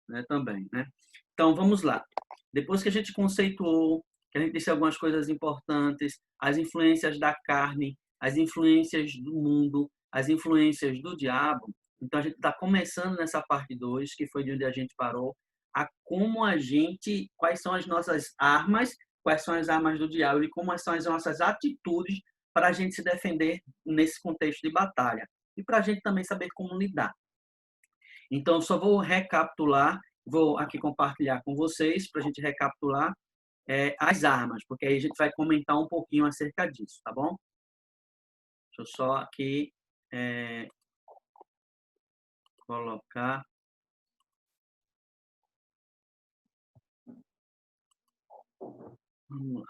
né, também, né? Então, vamos lá. Depois que a gente conceituou, que a gente disse algumas coisas importantes, as influências da carne, as influências do mundo, as influências do diabo, então a gente está começando nessa parte 2, que foi de onde a gente parou, a como a gente, quais são as nossas armas, quais são as armas do diabo e como são as nossas atitudes para a gente se defender nesse contexto de batalha. E para a gente também saber como lidar. Então, só vou recapitular, vou aqui compartilhar com vocês, para a gente recapitular as armas, porque aí a gente vai comentar um pouquinho acerca disso, tá bom? Deixa eu só aqui colocar. Vamos lá.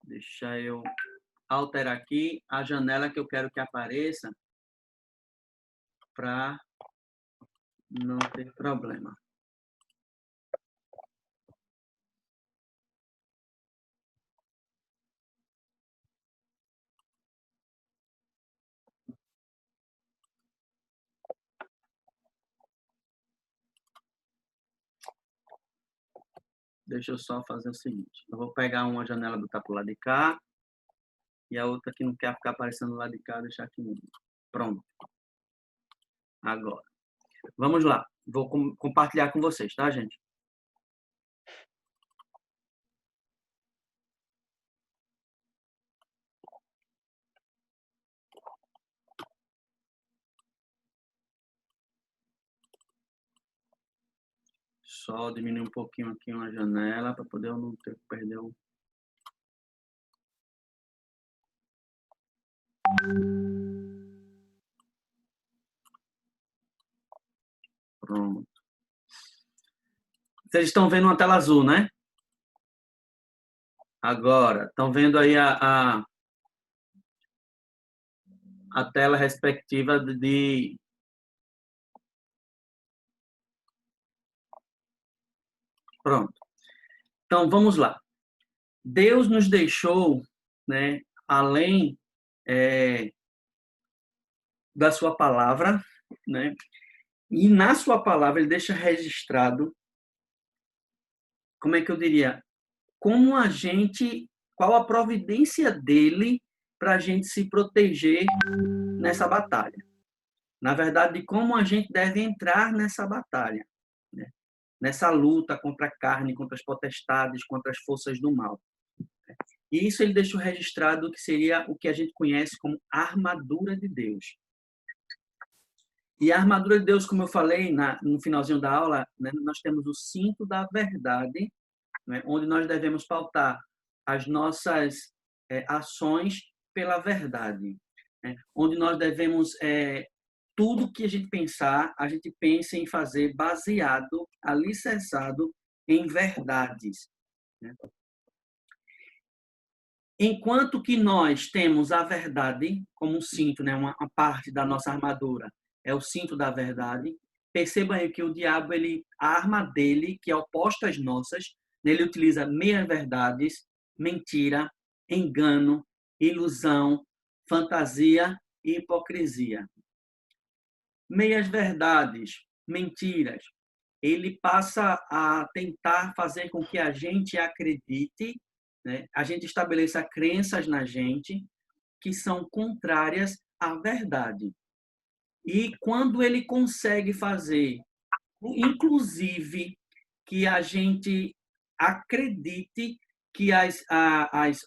Deixa eu alterar aqui a janela que eu quero que apareça para não ter problema. Deixa eu só fazer o seguinte. Eu vou pegar uma janela do tá pro lado de cá e a outra que não quer ficar aparecendo do lado de cá, deixar aqui mesmo. Pronto. Agora. Vamos lá. Vou compartilhar com vocês, tá, gente? Só diminuir um pouquinho aqui uma janela para poder eu não ter que perder o... Pronto. Vocês estão vendo uma tela azul, né? Agora, estão vendo aí a tela respectiva de... Pronto. Então, vamos lá. Deus nos deixou, né, além da sua palavra, né? E na sua palavra ele deixa registrado, como é que eu diria, como a gente, qual a providência dele para a gente se proteger nessa batalha. Na verdade, de como a gente deve entrar nessa batalha, né? Nessa luta contra a carne, contra as potestades, contra as forças do mal. E isso ele deixou registrado que seria o que a gente conhece como armadura de Deus. E a armadura de Deus, como eu falei no finalzinho da aula, né, nós temos o cinto da verdade, né, onde nós devemos pautar as nossas ações pela verdade, né, onde nós devemos, tudo que a gente pensar, a gente pensa em fazer baseado, alicerçado em verdades. Né? Enquanto que nós temos a verdade como um cinto, né, uma parte da nossa armadura, é o cinto da verdade. Perceba aí que o diabo, a arma dele, que é oposta às nossas, ele utiliza meias-verdades, mentira, engano, ilusão, fantasia e hipocrisia. Meias-verdades, mentiras. Ele passa a tentar fazer com que a gente acredite, né? A gente estabeleça crenças na gente que são contrárias à verdade. E quando ele consegue fazer, inclusive, que a gente acredite que as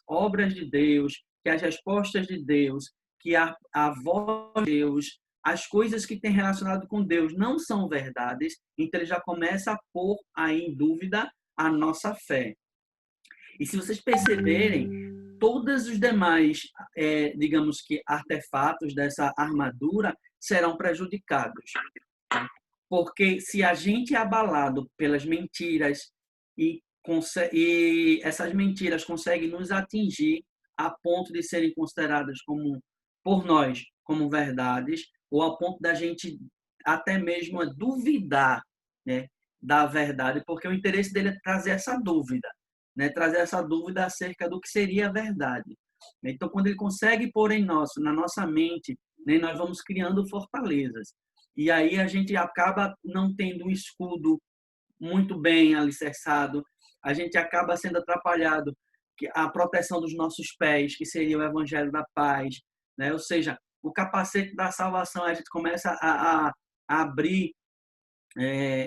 obras de Deus, que as respostas de Deus, que a voz de Deus, as coisas que têm relacionado com Deus não são verdades, então ele já começa a pôr aí em dúvida a nossa fé. E se vocês perceberem, todos os demais, digamos que, artefatos dessa armadura serão prejudicados. Porque se a gente é abalado pelas mentiras e essas mentiras conseguem nos atingir a ponto de serem consideradas por nós como verdades, ou a ponto da gente até mesmo duvidar, né, da verdade, porque o interesse dele é trazer essa dúvida, né, trazer essa dúvida acerca do que seria a verdade. Então, quando ele consegue pôr na nossa mente, né, nós vamos criando fortalezas. E aí a gente acaba não tendo um escudo muito bem alicerçado, a gente acaba sendo atrapalhado. A proteção dos nossos pés, que seria o evangelho da paz, né? Ou seja, o capacete da salvação, a gente começa a abrir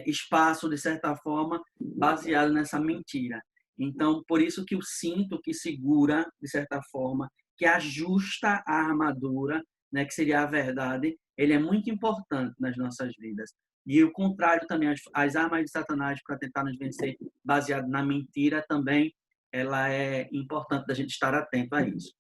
espaço, de certa forma, baseado nessa mentira. Então, por isso que o cinto que segura, de certa forma, que ajusta a armadura, né, que seria a verdade, ele é muito importante nas nossas vidas. E o contrário também, as armas de Satanás para tentar nos vencer, baseado na mentira, também ela é importante da gente estar atento a isso.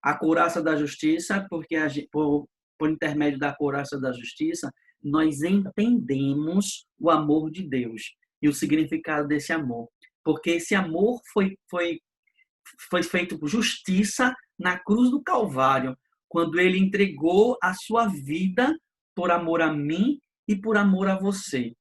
A couraça da justiça, porque por intermédio da couraça da justiça, nós entendemos o amor de Deus e o significado desse amor. Porque esse amor foi feito por justiça na cruz do Calvário, quando ele entregou a sua vida por amor a mim e por amor a você.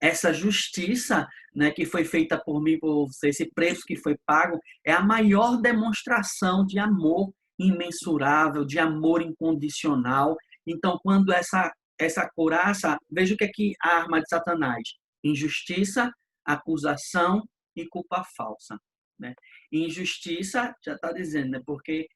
Essa justiça, né, que foi feita por mim, por você, esse preço que foi pago, é a maior demonstração de amor imensurável, de amor incondicional. Então, quando essa couraça, veja o que é que a arma de Satanás: injustiça, acusação e culpa falsa, né? Injustiça, já está dizendo, né? Porque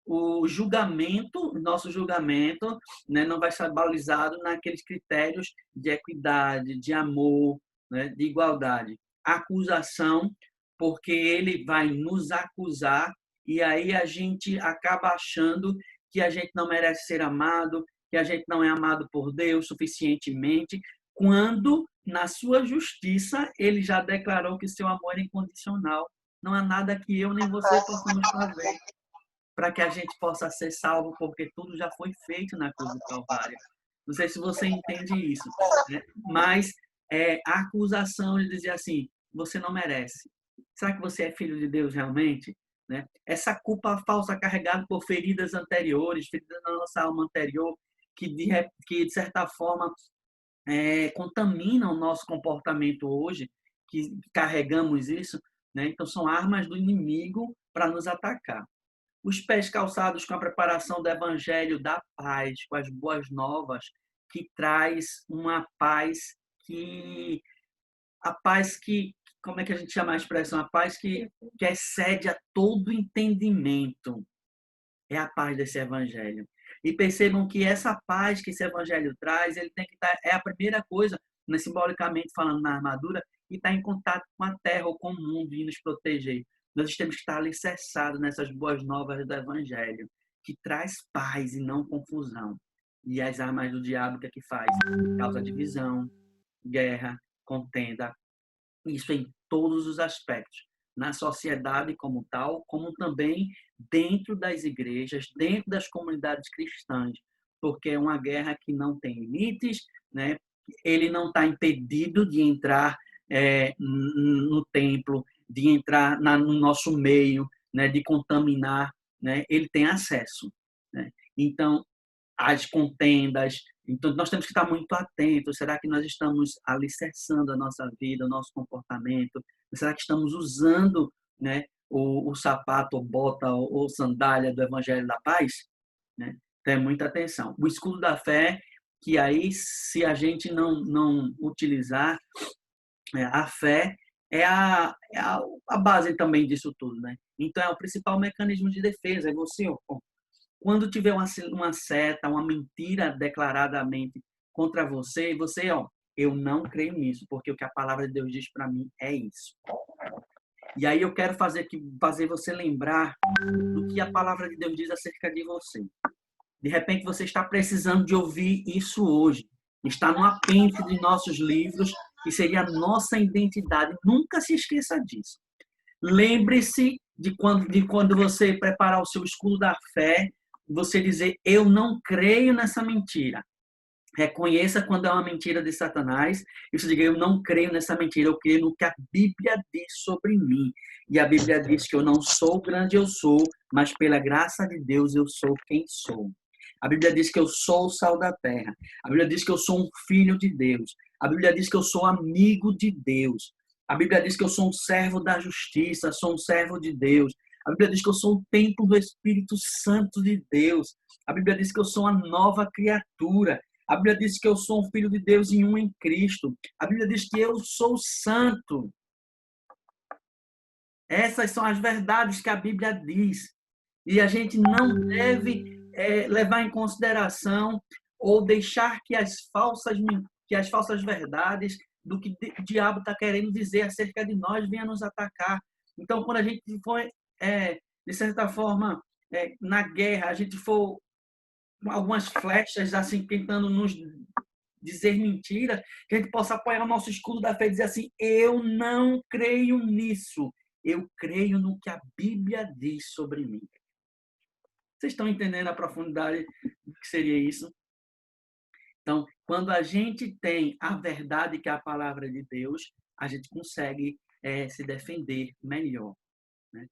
o julgamento, nosso julgamento, né, não vai ser balizado naqueles critérios de equidade, de amor, né, de igualdade. Acusação, porque ele vai nos acusar e aí a gente acaba achando que a gente não merece ser amado, que a gente não é amado por Deus suficientemente, quando na sua justiça ele já declarou que seu amor é incondicional. Não há nada que eu nem você possamos fazer para que a gente possa ser salvo, porque tudo já foi feito na cruz do Calvário. Não sei se você entende isso, né? Mas a acusação de dizer assim: você não merece. Será que você é filho de Deus realmente? Né? Essa culpa falsa carregada por feridas anteriores, feridas na nossa alma anterior, que de certa forma contaminam o nosso comportamento hoje, que carregamos isso, né? Então são armas do inimigo para nos atacar. Os pés calçados com a preparação do evangelho da paz, com as boas novas, que traz uma paz que, como é que a gente chama a expressão? A paz que excede a todo entendimento. É a paz desse evangelho. E percebam que essa paz que esse evangelho traz, ele tem que estar, é a primeira coisa, né, simbolicamente falando na armadura, e está em contato com a terra ou com o mundo e nos proteger. Nós temos que estar alicerçados nessas boas novas do evangelho, que traz paz e não confusão. E as armas do diabo, o que é que faz? Causa divisão, guerra, contenda, isso em todos os aspectos, na sociedade como tal, como também dentro das igrejas, dentro das comunidades cristãs, porque é uma guerra que não tem limites, né? Ele não está impedido de entrar no templo, de entrar no nosso meio, né? De contaminar, né? Ele tem acesso, né? Então, as contendas. Então, nós temos que estar muito atentos. Será que nós estamos alicerçando a nossa vida, o nosso comportamento? Será que estamos usando, né, o sapato, ou bota, ou sandália do Evangelho da Paz? Né? Então, muita atenção. O escudo da fé, que aí, se a gente não utilizar, a fé é a base também disso tudo. Né? Então, é o principal mecanismo de defesa. É você, quando tiver uma seta, uma mentira declaradamente contra você, eu não creio nisso, porque o que a palavra de Deus diz para mim é isso. E aí eu quero fazer você lembrar do que a palavra de Deus diz acerca de você. De repente você está precisando de ouvir isso hoje. Está no apêndice de nossos livros, que seria a nossa identidade. Nunca se esqueça disso. Lembre-se de quando você preparar o seu escudo da fé, você dizer: eu não creio nessa mentira. Reconheça quando é uma mentira de Satanás e você diga: eu não creio nessa mentira, eu creio no que a Bíblia diz sobre mim. E a Bíblia diz que eu não sou grande, eu sou, mas pela graça de Deus eu sou quem sou. A Bíblia diz que eu sou o sal da terra. A Bíblia diz que eu sou um filho de Deus. A Bíblia diz que eu sou amigo de Deus. A Bíblia diz que eu sou um servo da justiça, sou um servo de Deus. A Bíblia diz que eu sou o templo do Espírito Santo de Deus. A Bíblia diz que eu sou uma nova criatura. A Bíblia diz que eu sou um filho de Deus e um em Cristo. A Bíblia diz que eu sou santo. Essas são as verdades que a Bíblia diz. E a gente não deve levar em consideração ou deixar que as falsas verdades do que o diabo está querendo dizer acerca de nós venha nos atacar. Então, quando a gente for, de certa forma, na guerra, a gente for algumas flechas assim tentando nos dizer mentira, que a gente possa apoiar o nosso escudo da fé e dizer assim: eu não creio nisso, eu creio no que a Bíblia diz sobre mim. Vocês estão entendendo a profundidade do que seria isso? Então, quando a gente tem a verdade que é a palavra de Deus, a gente consegue se defender melhor. Né?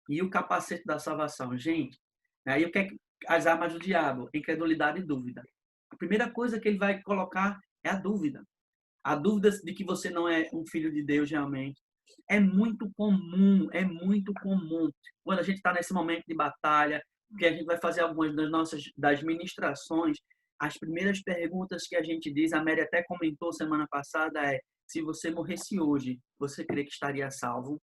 E o capacete da salvação, gente, aí o que é as armas do diabo? Incredulidade e dúvida. A primeira coisa que ele vai colocar é a dúvida. A dúvida de que você não é um filho de Deus realmente. É muito comum, quando a gente está nesse momento de batalha, que a gente vai fazer algumas das ministrações, as primeiras perguntas que a gente diz, a Mary até comentou semana passada, se você morresse hoje, você crê que estaria salvo?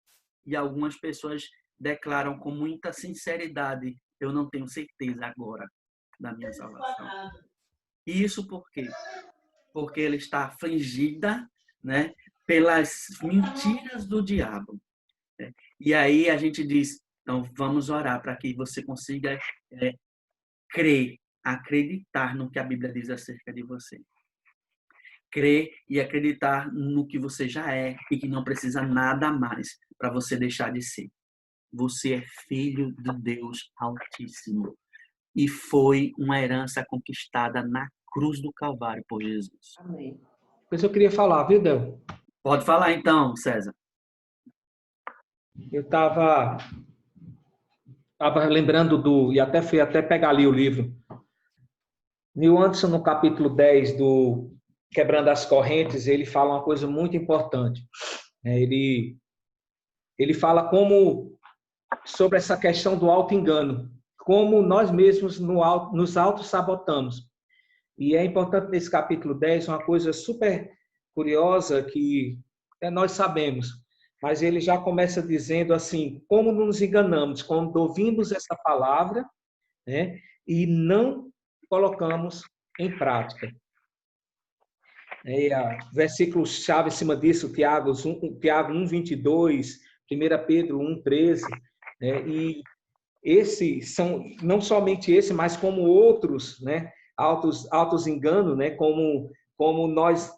E algumas pessoas declaram com muita sinceridade, eu não tenho certeza agora da minha salvação. E isso por quê? Porque ela está afligida, né, pelas mentiras do diabo. Né? E aí a gente diz, então vamos orar para que você consiga crer, acreditar no que a Bíblia diz acerca de você. Crer e acreditar no que você já é e que não precisa nada mais para você deixar de ser. Você é filho de Deus Altíssimo. E foi uma herança conquistada na cruz do Calvário por Jesus. Amém. Pois eu queria falar, viu, Del? Pode falar então, César. Eu estava lembrando e até fui pegar ali o livro. Neil Anderson, no capítulo 10 do Quebrando as Correntes, ele fala uma coisa muito importante. Ele fala sobre essa questão do auto-engano, como nós mesmos nos auto-sabotamos. E é importante nesse capítulo 10 uma coisa super curiosa que nós sabemos, mas ele já começa dizendo assim, como nos enganamos quando ouvimos essa palavra, né, e não colocamos em prática. Versículo-chave em cima disso, Tiago 1:22, 1 Pedro 1:13, né, e esses são, não somente esse, mas como outros, né, autos engano, né, como nós,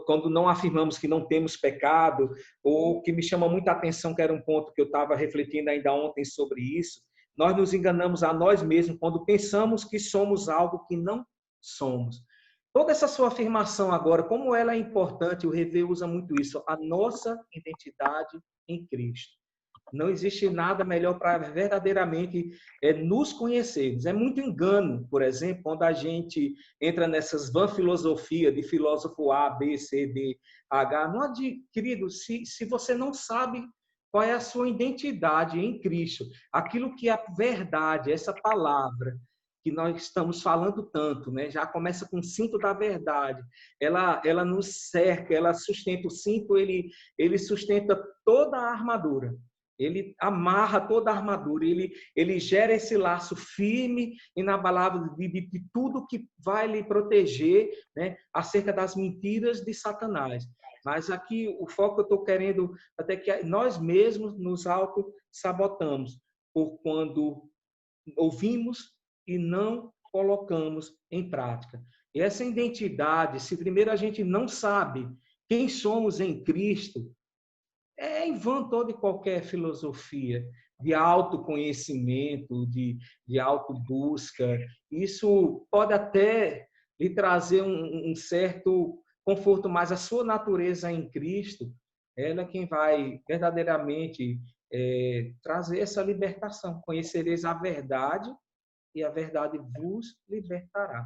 quando não afirmamos que não temos pecado, ou que me chama muita atenção, que era um ponto que eu estava refletindo ainda ontem sobre isso, nós nos enganamos a nós mesmos quando pensamos que somos algo que não somos. Toda essa sua afirmação agora, como ela é importante, o Revê usa muito isso, a nossa identidade em Cristo. Não existe nada melhor para verdadeiramente nos conhecermos. É muito engano, por exemplo, quando a gente entra nessas filosofias de filósofo A, B, C, D, H. Não, querido, se você não sabe qual é a sua identidade em Cristo, aquilo que é a verdade, essa palavra que nós estamos falando tanto, né? Já começa com o cinto da verdade. Ela nos cerca, ela sustenta o cinto, ele sustenta toda a armadura. Ele amarra toda a armadura, ele gera esse laço firme e inabalável de tudo que vai lhe proteger, né, acerca das mentiras de Satanás. Mas aqui o foco eu estou querendo até que nós mesmos nos auto-sabotamos por quando ouvimos e não colocamos em prática. E essa identidade, se primeiro a gente não sabe quem somos em Cristo, é em vão toda e qualquer filosofia de autoconhecimento, de autobusca. Isso pode até lhe trazer um certo conforto, mas a sua natureza em Cristo, ela é quem vai verdadeiramente trazer essa libertação. Conhecereis a verdade e a verdade vos libertará.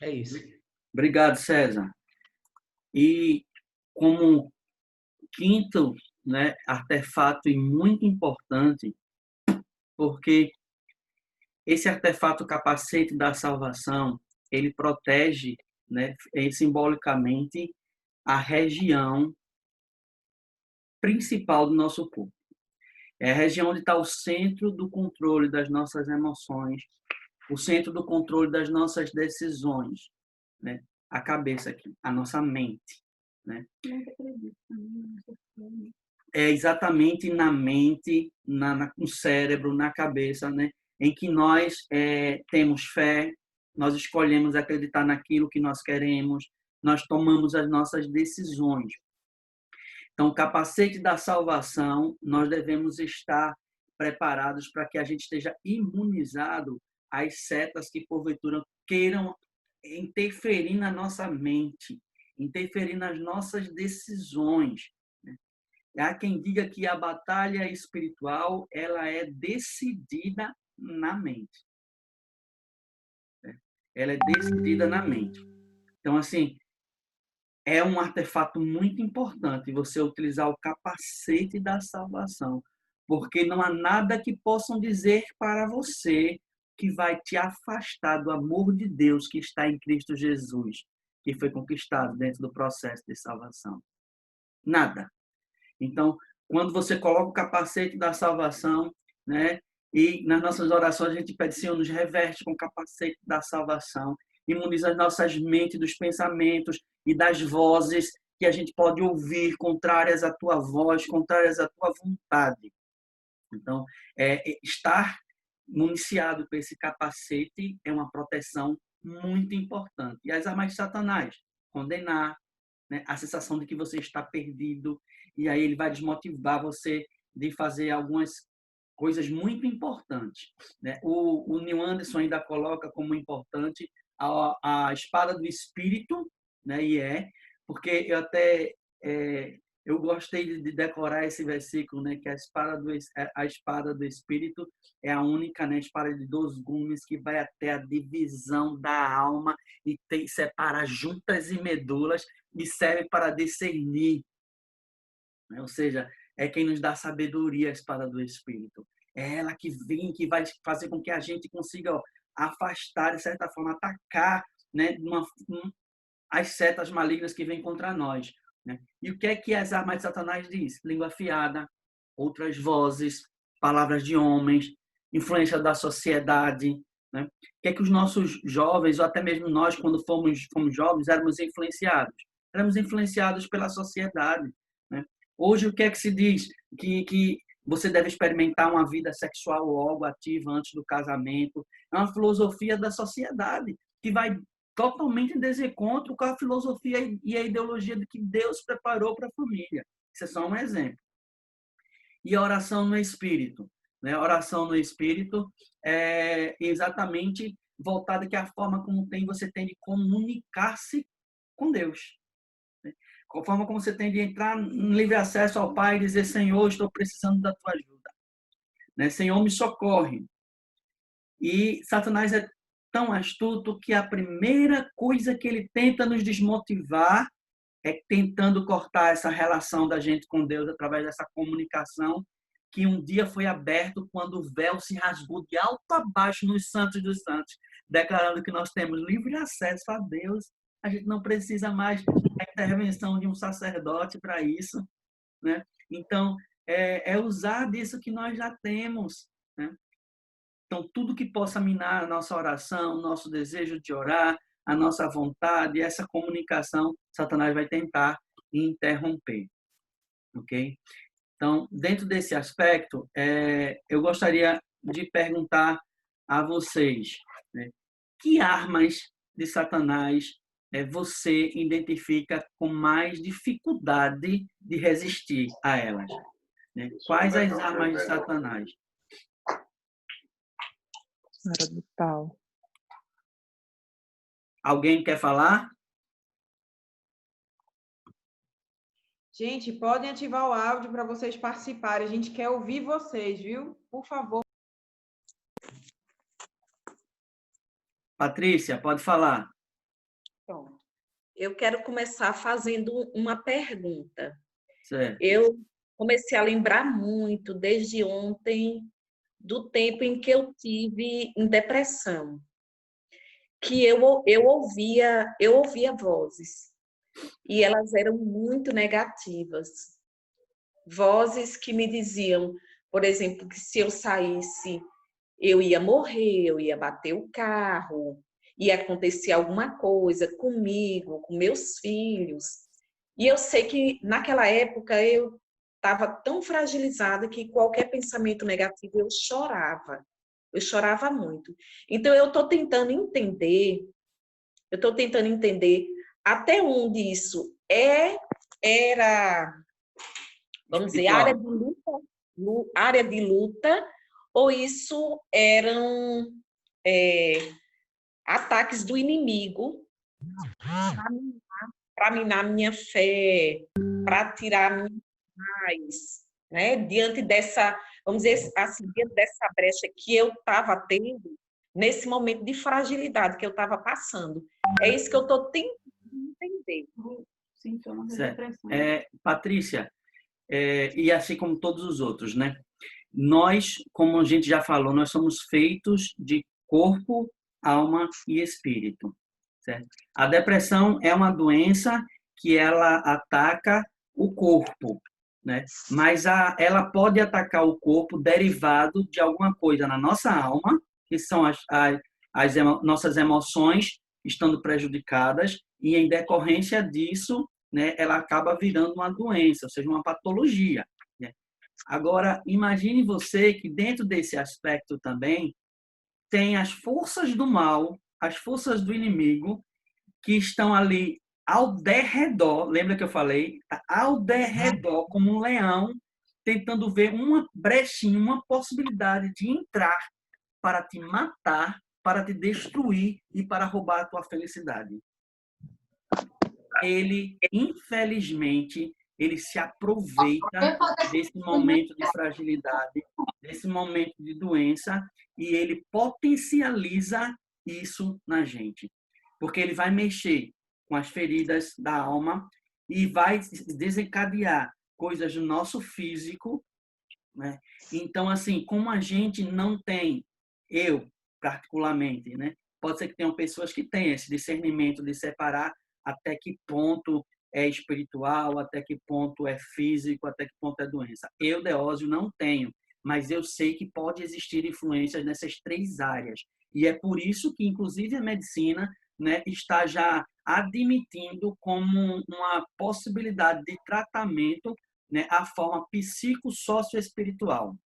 É isso. Obrigado, César. E como quinto, né, artefato e muito importante, Porque esse artefato capacete da salvação, ele protege, né, simbolicamente, a região principal do nosso corpo. É a região onde está o centro do controle das nossas emoções, o centro do controle das nossas decisões, né? A cabeça aqui, a nossa mente, né? É exatamente na mente, no cérebro, na cabeça, né? Em que nós temos fé, nós escolhemos acreditar naquilo que nós queremos, nós tomamos as nossas decisões. Então, o capacete da salvação, nós devemos estar preparados para que a gente esteja imunizado às setas que, porventura, queiram interferir na nossa mente, interferir nas nossas decisões. Há quem diga que a batalha espiritual ela é decidida na mente. Ela é decidida na mente. Então, assim, é um artefato muito importante você utilizar o capacete da salvação, porque não há nada que possam dizer para você que vai te afastar do amor de Deus que está em Cristo Jesus, que foi conquistado dentro do processo de salvação. Nada. Então, quando você coloca o capacete da salvação, né, e nas nossas orações a gente pede, Senhor, nos reveste com o capacete da salvação, imuniza as nossas mentes dos pensamentos e das vozes que a gente pode ouvir contrárias à tua voz, contrárias à tua vontade. Então, estar municiado com esse capacete é uma proteção muito importante. E as armas de Satanás? Condenar, né? A sensação de que você está perdido, e aí ele vai desmotivar você de fazer algumas coisas muito importantes, né? O Neil Anderson ainda coloca como importante a espada do Espírito, né? Porque eu até eu gostei de decorar esse versículo, né? Que a espada do Espírito é a única, né, espada de 2 gumes que vai até a divisão da alma e separa juntas e medulas e serve para discernir, né? Ou seja, é quem nos dá sabedoria, a espada do Espírito. É ela que vem, que vai fazer com que a gente consiga afastar, de certa forma, atacar, né, as setas malignas que vêm contra nós, né? E o que é que as armas de Satanás diz? Língua afiada, outras vozes, palavras de homens, influência da sociedade, né? O que é que os nossos jovens, ou até mesmo nós, quando fomos jovens, éramos influenciados? Éramos influenciados pela sociedade, né? Hoje, o que é que se diz? Que você deve experimentar uma vida sexual logo ativa antes do casamento. É uma filosofia da sociedade que vai totalmente em desencontro com a filosofia e a ideologia de que Deus preparou para a família. Isso é só um exemplo. E a oração no Espírito, né? A oração no Espírito é exatamente voltada que a forma como você tem de comunicar-se com Deus. A forma como você tem de entrar em livre acesso ao Pai e dizer, Senhor, estou precisando da tua ajuda, né? Senhor, me socorre. E Satanás é tão astuto que a primeira coisa que ele tenta nos desmotivar é tentando cortar essa relação da gente com Deus através dessa comunicação que um dia foi aberto quando o véu se rasgou de alto a baixo nos santos dos santos, declarando que nós temos livre acesso a Deus. A gente não precisa mais da intervenção de um sacerdote para isso, né? Então, é usar disso que nós já temos, né? Então, tudo que possa minar a nossa oração, o nosso desejo de orar, a nossa vontade, essa comunicação, Satanás vai tentar interromper, ok? Então, dentro desse aspecto, eu gostaria de perguntar a vocês, né, que armas de Satanás você identifica com mais dificuldade de resistir a elas? Né? Quais as armas de Satanás? Era do pau. Alguém quer falar? Gente, podem ativar o áudio para vocês participarem. A gente quer ouvir vocês, viu? Por favor. Patrícia, pode falar. Pronto. Eu quero começar fazendo uma pergunta. Certo. Eu comecei a lembrar muito, desde ontem, do tempo em que eu tive em depressão, que eu ouvia vozes, e elas eram muito negativas. Vozes que me diziam, por exemplo, que se eu saísse, eu ia morrer, eu ia bater o carro, ia acontecer alguma coisa comigo, com meus filhos. E eu sei que naquela época eu estava tão fragilizada que qualquer pensamento negativo eu chorava. Eu chorava muito. Então eu estou tentando entender até onde isso era, vamos dizer, área de luta, ou isso eram ataques do inimigo para minar minha fé, para tirar minha paz, né? Diante dessa, vamos dizer assim, diante dessa brecha que eu estava tendo, nesse momento de fragilidade que eu estava passando. É isso que eu estou tentando entender. Patrícia, e assim como todos os outros, né? Nós, como a gente já falou, nós somos feitos de corpo, alma e espírito, certo? A depressão é uma doença que ela ataca o corpo, né? Mas ela pode atacar o corpo derivado de alguma coisa na nossa alma, que são nossas emoções estando prejudicadas, e em decorrência disso, né, ela acaba virando uma doença, ou seja, uma patologia, né? Agora, imagine você que dentro desse aspecto também tem as forças do mal, as forças do inimigo, que estão ali ao derredor, lembra que eu falei? Ao derredor, como um leão, tentando ver uma brechinha, uma possibilidade de entrar para te matar, para te destruir e para roubar a tua felicidade. Ele, infelizmente, ele se aproveita desse momento de fragilidade, desse momento de doença, e ele potencializa isso na gente. Porque ele vai mexer com as feridas da alma e vai desencadear coisas do nosso físico, né? Então, assim, como a gente não tem, eu particularmente, né? Pode ser que tenham pessoas que tenham esse discernimento de separar até que ponto é espiritual, até que ponto é físico, até que ponto é doença. Eu, Deósio, não tenho, mas eu sei que pode existir influências nessas três áreas. E é por isso que, inclusive, a medicina, né, está já admitindo como uma possibilidade de tratamento, né, a forma psicossocioespiritual,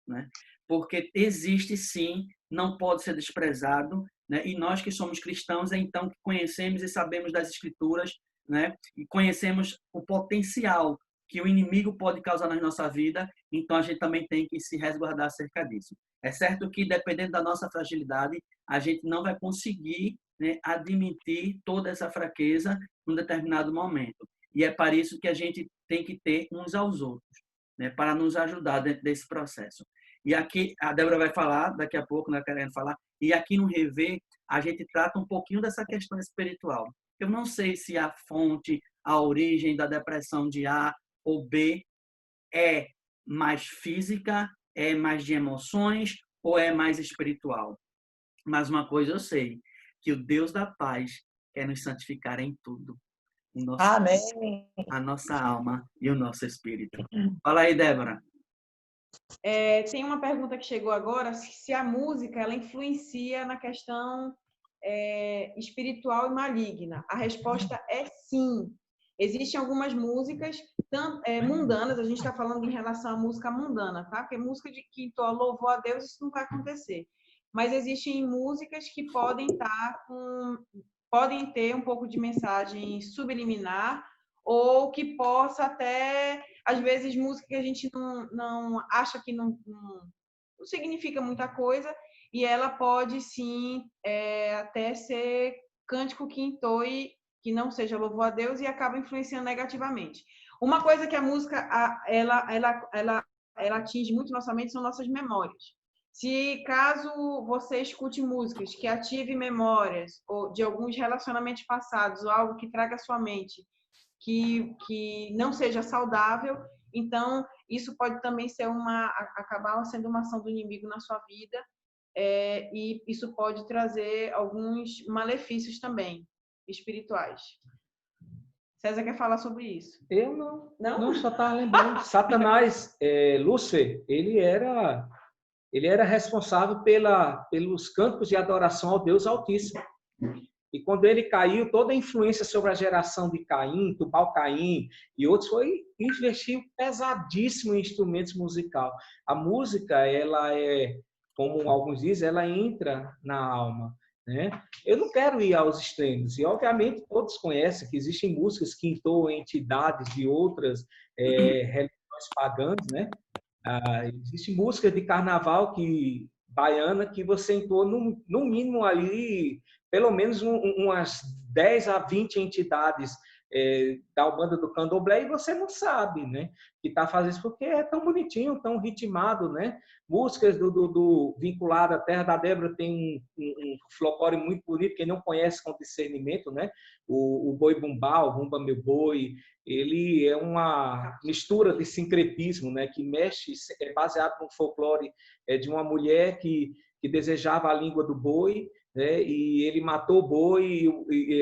né? Porque existe sim, não pode ser desprezado, né? E nós que somos cristãos, então, que conhecemos e sabemos das escrituras, né? E conhecemos o potencial que o inimigo pode causar na nossa vida, então a gente também tem que se resguardar acerca disso. É certo que, dependendo da nossa fragilidade, a gente não vai conseguir, né, admitir toda essa fraqueza num determinado momento. E é para isso que a gente tem que ter uns aos outros, né, para nos ajudar dentro desse processo. E aqui, a Débora vai falar, daqui a pouco, né, querendo falar, e aqui no Rever, a gente trata um pouquinho dessa questão espiritual. Eu não sei se a fonte, a origem da depressão de A ou B é mais física, é mais de emoções ou é mais espiritual. Mas uma coisa eu sei, que o Deus da paz quer nos santificar em tudo. O nosso Amém. a nossa alma e o nosso espírito. Fala aí, Débora. Tem uma pergunta que chegou agora, se a música ela influencia na questão espiritual e maligna. A resposta é sim. Existem algumas músicas mundanas, a gente está falando em relação à música mundana, tá? Porque música de que entoa louvor a Deus, isso não vai acontecer. Mas existem músicas que podem ter um pouco de mensagem subliminar, ou que possa até, às vezes, música que a gente não acha que não significa muita coisa, e ela pode, sim, até ser cântico que entoe, que não seja louvor a Deus, e acaba influenciando negativamente. Uma coisa que a música ela atinge muito nossa mente são nossas memórias. Se caso você escute músicas que ativem memórias ou de alguns relacionamentos passados, ou algo que traga à sua mente que não seja saudável, Então, isso pode também ser acabar sendo uma ação do inimigo na sua vida, e isso pode trazer alguns malefícios também, espirituais. César quer falar sobre isso? Eu não. Não? Não, só estava lembrando. Satanás, Lúcifer, ele era responsável pelos campos de adoração ao Deus Altíssimo. E quando ele caiu, toda a influência sobre a geração de Caim, Tubal-Caim e outros, foi investir pesadíssimo em instrumentos musicais. A música, ela como alguns dizem, ela entra na alma, né? Eu não quero ir aos extremos. E, obviamente, todos conhecem que existem músicas que entoam entidades de outras religiões pagãs, né? Existe música de carnaval baiana que você entoa no mínimo ali pelo menos umas 10 a 20 entidades da Umbanda do Candomblé e você não sabe, né? Que está fazendo isso porque é tão bonitinho, tão ritmado, né? Músicas vinculado à Terra da Débora tem um folclore muito bonito, quem não conhece com discernimento, né? O Boi Bumbá, o Bumba Meu Boi, ele é uma mistura de sincretismo, né? Que mexe, é baseado no folclore de uma mulher que desejava a língua do boi, né? E ele matou o boi,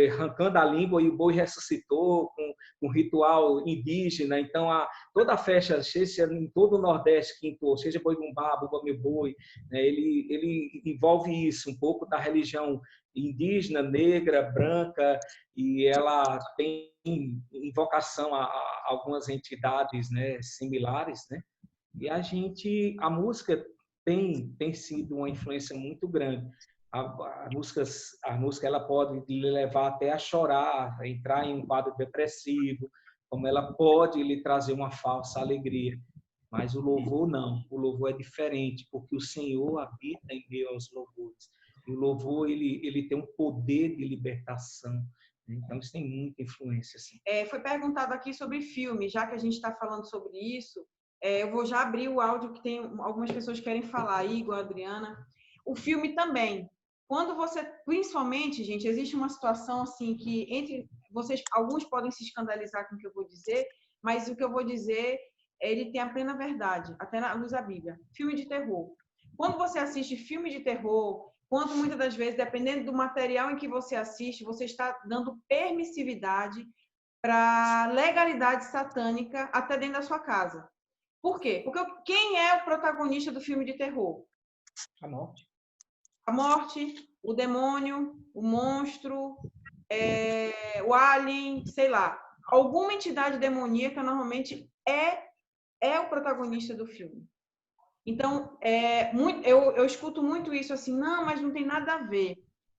arrancando a língua, e o boi ressuscitou com um ritual indígena. Então, toda a festa, seja em todo o Nordeste, seja Boi Bumbá, Bumba Meu Boi, né? Ele envolve isso, um pouco da religião indígena, negra, branca, e ela tem invocação a algumas entidades, né, similares, né? E a música tem sido uma influência muito grande. A música ela pode lhe levar até a chorar, a entrar em um quadro depressivo, como ela pode lhe trazer uma falsa alegria. Mas o louvor não, o louvor é diferente, porque o Senhor habita em meio aos louvores. E o louvor ele tem um poder de libertação. Então, isso tem muita influência. Assim. Foi perguntado aqui sobre filme, já que a gente está falando sobre isso, eu vou já abrir o áudio, que tem algumas pessoas que querem falar, Igor, Adriana. O filme também. Quando você, principalmente, gente, existe uma situação assim que entre vocês, alguns podem se escandalizar com o que eu vou dizer, mas o que eu vou dizer, ele tem a plena verdade, até na luz da Bíblia. Filme de terror. Quando você assiste filme de terror, quanto muitas das vezes, dependendo do material em que você assiste, você está dando permissividade para legalidade satânica até dentro da sua casa. Por quê? Porque quem é o protagonista do filme de terror? A morte. A morte, o demônio, o monstro, o alien, sei lá. Alguma entidade demoníaca normalmente é o protagonista do filme. Então, eu escuto muito isso assim, não, mas não tem nada a ver.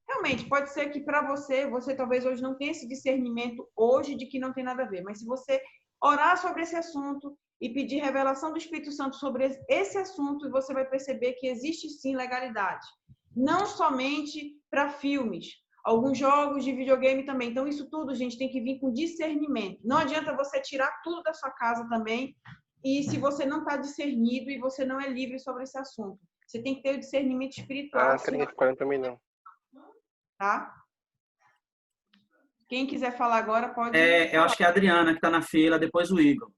Realmente, pode ser que para você talvez hoje não tenha esse discernimento hoje de que não tem nada a ver, mas se você orar sobre esse assunto e pedir revelação do Espírito Santo sobre esse assunto, você vai perceber que existe sim legalidade. Não somente para filmes, alguns jogos de videogame também. Então, isso tudo, gente, tem que vir com discernimento. Não adianta você tirar tudo da sua casa também, e se você não está discernido e você não é livre sobre esse assunto. Você tem que ter o discernimento espiritual. Não tem 40 para mim, não. Tá? Quem quiser falar agora, pode Eu acho que é a Adriana que está na fila, depois o Igor.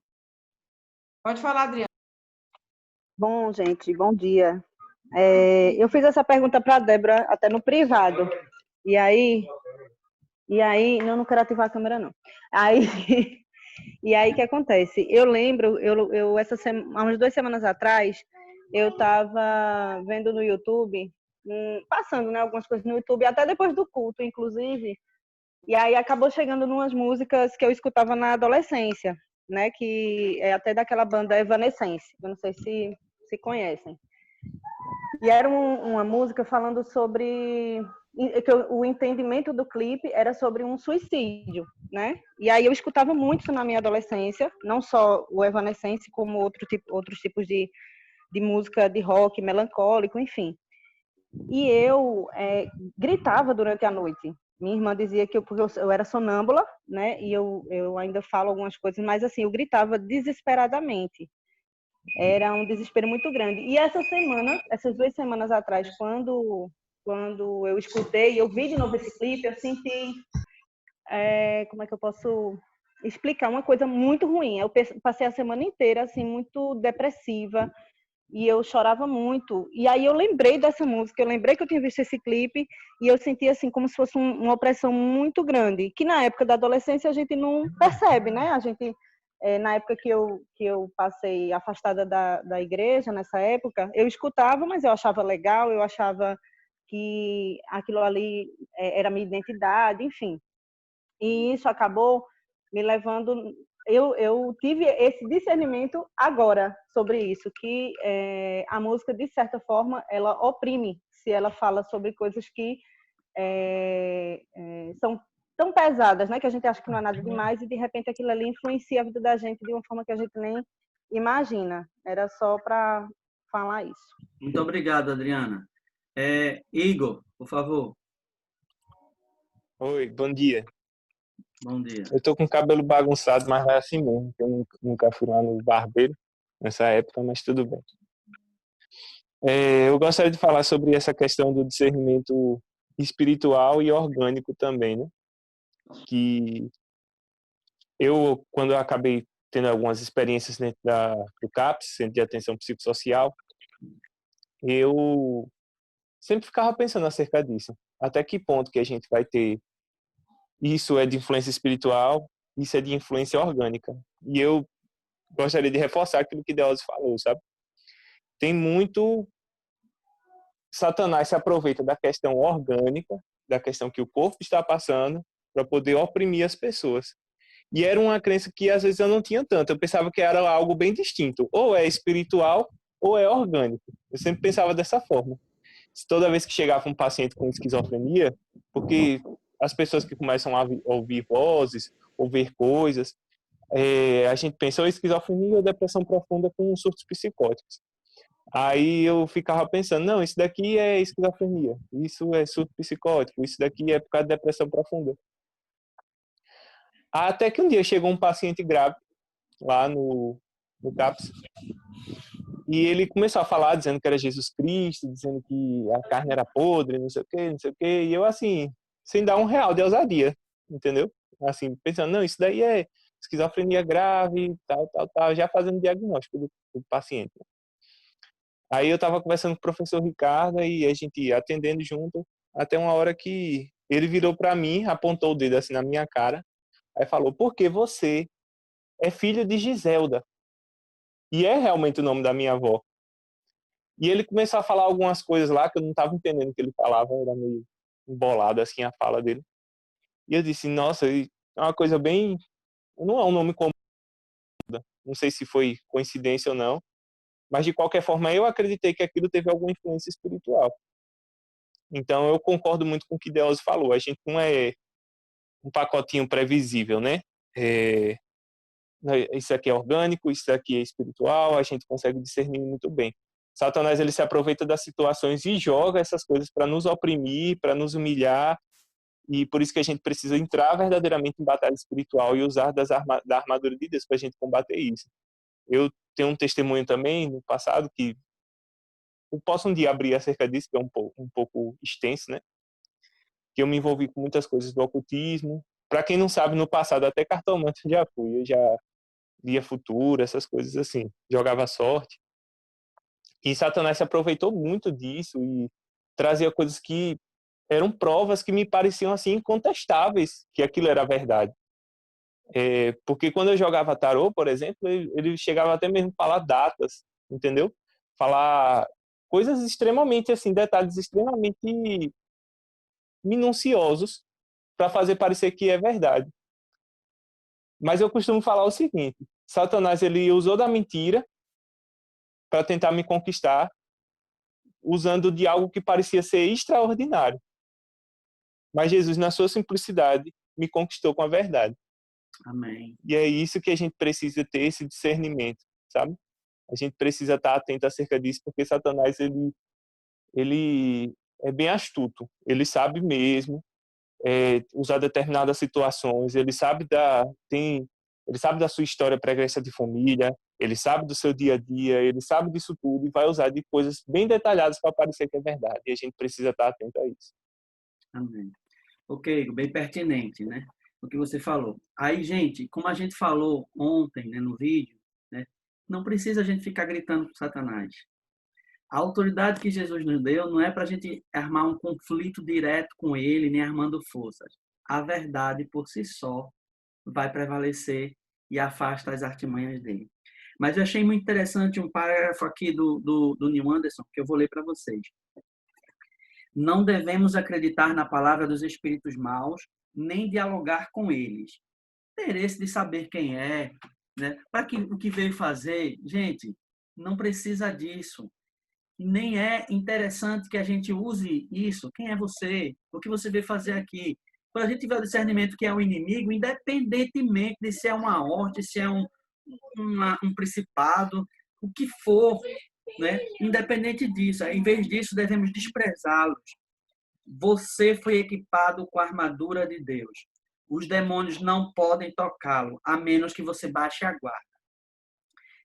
Pode falar, Adriana. Bom, gente, bom dia. Eu fiz essa pergunta para a Débora até no privado. E aí, não quero ativar a câmera, não. E aí, o que acontece? Eu lembro, há umas 2 semanas atrás, eu estava vendo no YouTube, passando, né, algumas coisas no YouTube, até depois do culto, inclusive, e aí acabou chegando numas músicas que eu escutava na adolescência, né, que é até daquela banda Evanescence, eu não sei se conhecem. E era uma música falando sobre... o entendimento do clipe era sobre um suicídio, né? E aí eu escutava muito isso na minha adolescência, não só o Evanescence, como outros tipos de música de rock melancólico, enfim. E eu gritava durante a noite. Minha irmã dizia que porque eu era sonâmbula, né? E eu ainda falo algumas coisas, mas assim, eu gritava desesperadamente. Era um desespero muito grande. E essas 2 semanas atrás, quando eu escutei, eu vi de novo esse clipe, eu senti, como é que eu posso explicar uma coisa muito ruim. Eu passei a semana inteira assim muito depressiva e eu chorava muito. E aí eu lembrei dessa música, eu lembrei que eu tinha visto esse clipe e eu senti assim como se fosse uma opressão muito grande, que na época da adolescência a gente não percebe, né? A gente na época que eu passei afastada da igreja, nessa época, eu escutava, mas eu achava legal, eu achava que aquilo ali era minha identidade, enfim. E isso acabou me levando. Eu tive esse discernimento agora sobre isso, que a música, de certa forma, ela oprime se ela fala sobre coisas que são tão pesadas, né, que a gente acha que não é nada demais e de repente aquilo ali influencia a vida da gente de uma forma que a gente nem imagina. Era só para falar isso. Muito obrigado, Adriana. Igor, por favor. Oi, bom dia. Bom dia. Eu tô com o cabelo bagunçado, mas vai assim mesmo, porque eu nunca fui lá no barbeiro nessa época, mas tudo bem. Eu gostaria de falar sobre essa questão do discernimento espiritual e orgânico também, né? Que quando eu acabei tendo algumas experiências dentro do CAPS, Centro de Atenção Psicossocial, eu sempre ficava pensando acerca disso. Até que ponto que a gente vai ter isso é de influência espiritual, isso é de influência orgânica. E eu gostaria de reforçar aquilo que Deus falou, sabe? Tem muito Satanás se aproveita da questão orgânica, da questão que o corpo está passando, para poder oprimir as pessoas. E era uma crença que às vezes eu não tinha tanto. Eu pensava que era algo bem distinto. Ou é espiritual ou é orgânico. Eu sempre pensava dessa forma. Toda vez que chegava um paciente com esquizofrenia, porque as pessoas que começam a ouvir vozes, ouvir coisas, a gente pensa ou esquizofrenia ou depressão profunda com surtos psicóticos. Aí eu ficava pensando, não, isso daqui é esquizofrenia, isso é surto psicótico, isso daqui é por causa de depressão profunda. Até que um dia chegou um paciente grave lá no CAPS e ele começou a falar dizendo que era Jesus Cristo, dizendo que a carne era podre, não sei o quê, não sei o quê. E eu assim, sem dar R$1 de ousadia, entendeu? Assim, pensando, não, isso daí é esquizofrenia grave, tal, já fazendo diagnóstico do paciente. Aí eu estava conversando com o professor Ricardo e a gente atendendo junto, até uma hora que ele virou para mim, apontou o dedo assim na minha cara, aí falou, porque você é filho de Giselda. E é realmente o nome da minha avó. E ele começou a falar algumas coisas lá que eu não estava entendendo o que ele falava, era meio embolado assim a fala dele. E eu disse, nossa, é uma coisa bem... Não é um nome comum, não sei se foi coincidência ou não, mas de qualquer forma eu acreditei que aquilo teve alguma influência espiritual. Então eu concordo muito com o que Deus falou, a gente não é um pacotinho previsível, né? Isso aqui é orgânico, isso aqui é espiritual, a gente consegue discernir muito bem. Satanás ele se aproveita das situações e joga essas coisas para nos oprimir, para nos humilhar, e por isso que a gente precisa entrar verdadeiramente em batalha espiritual e usar da armadura de Deus para a gente combater isso. Eu tenho um testemunho também no passado que eu posso um dia abrir acerca disso, que é um pouco extenso, né? Que eu me envolvi com muitas coisas do ocultismo. Para quem não sabe, no passado até cartomante eu já fui, eu já via futuro, essas coisas assim, jogava sorte. E Satanás se aproveitou muito disso e trazia coisas que eram provas que me pareciam assim incontestáveis que aquilo era verdade. Porque quando eu jogava tarô, por exemplo, ele chegava até mesmo a falar datas, entendeu? Falar coisas extremamente assim, detalhes extremamente minuciosos para fazer parecer que é verdade. Mas eu costumo falar o seguinte: Satanás ele usou da mentira para tentar me conquistar, usando de algo que parecia ser extraordinário. Mas Jesus, na sua simplicidade, me conquistou com a verdade. Amém. E é isso que a gente precisa ter, esse discernimento, sabe? A gente precisa estar atento acerca disso, porque Satanás ele é bem astuto. Ele sabe mesmo usar determinadas situações. Ele sabe da sua história pregressa de família. Ele sabe do seu dia a dia. Ele sabe disso tudo e vai usar de coisas bem detalhadas para parecer que é verdade. E a gente precisa estar atento a isso. Amém. Ok, bem pertinente, né? o que você falou. Aí, gente, como a gente falou ontem, né, no vídeo, né, não precisa a gente ficar gritando com Satanás. A autoridade que Jesus nos deu não é para a gente armar um conflito direto com ele, nem armando forças. A verdade, por si só, vai prevalecer e afasta as artimanhas dele. Mas eu achei muito interessante um parágrafo aqui do Neil Anderson, que eu vou ler para vocês. Não devemos acreditar na palavra dos espíritos maus, nem dialogar com eles. Interesse de saber quem é, né? Para o que veio fazer. Gente, não precisa disso. Nem é interessante que a gente use isso. Quem é você? O que você veio fazer aqui? Quando a gente tiver o discernimento que é o inimigo, independentemente de se é uma horte, se é um principado, o que for, né? Independente disso, em vez disso, devemos desprezá-los. Você foi equipado com a armadura de Deus. Os demônios não podem tocá-lo, a menos que você baixe a guarda.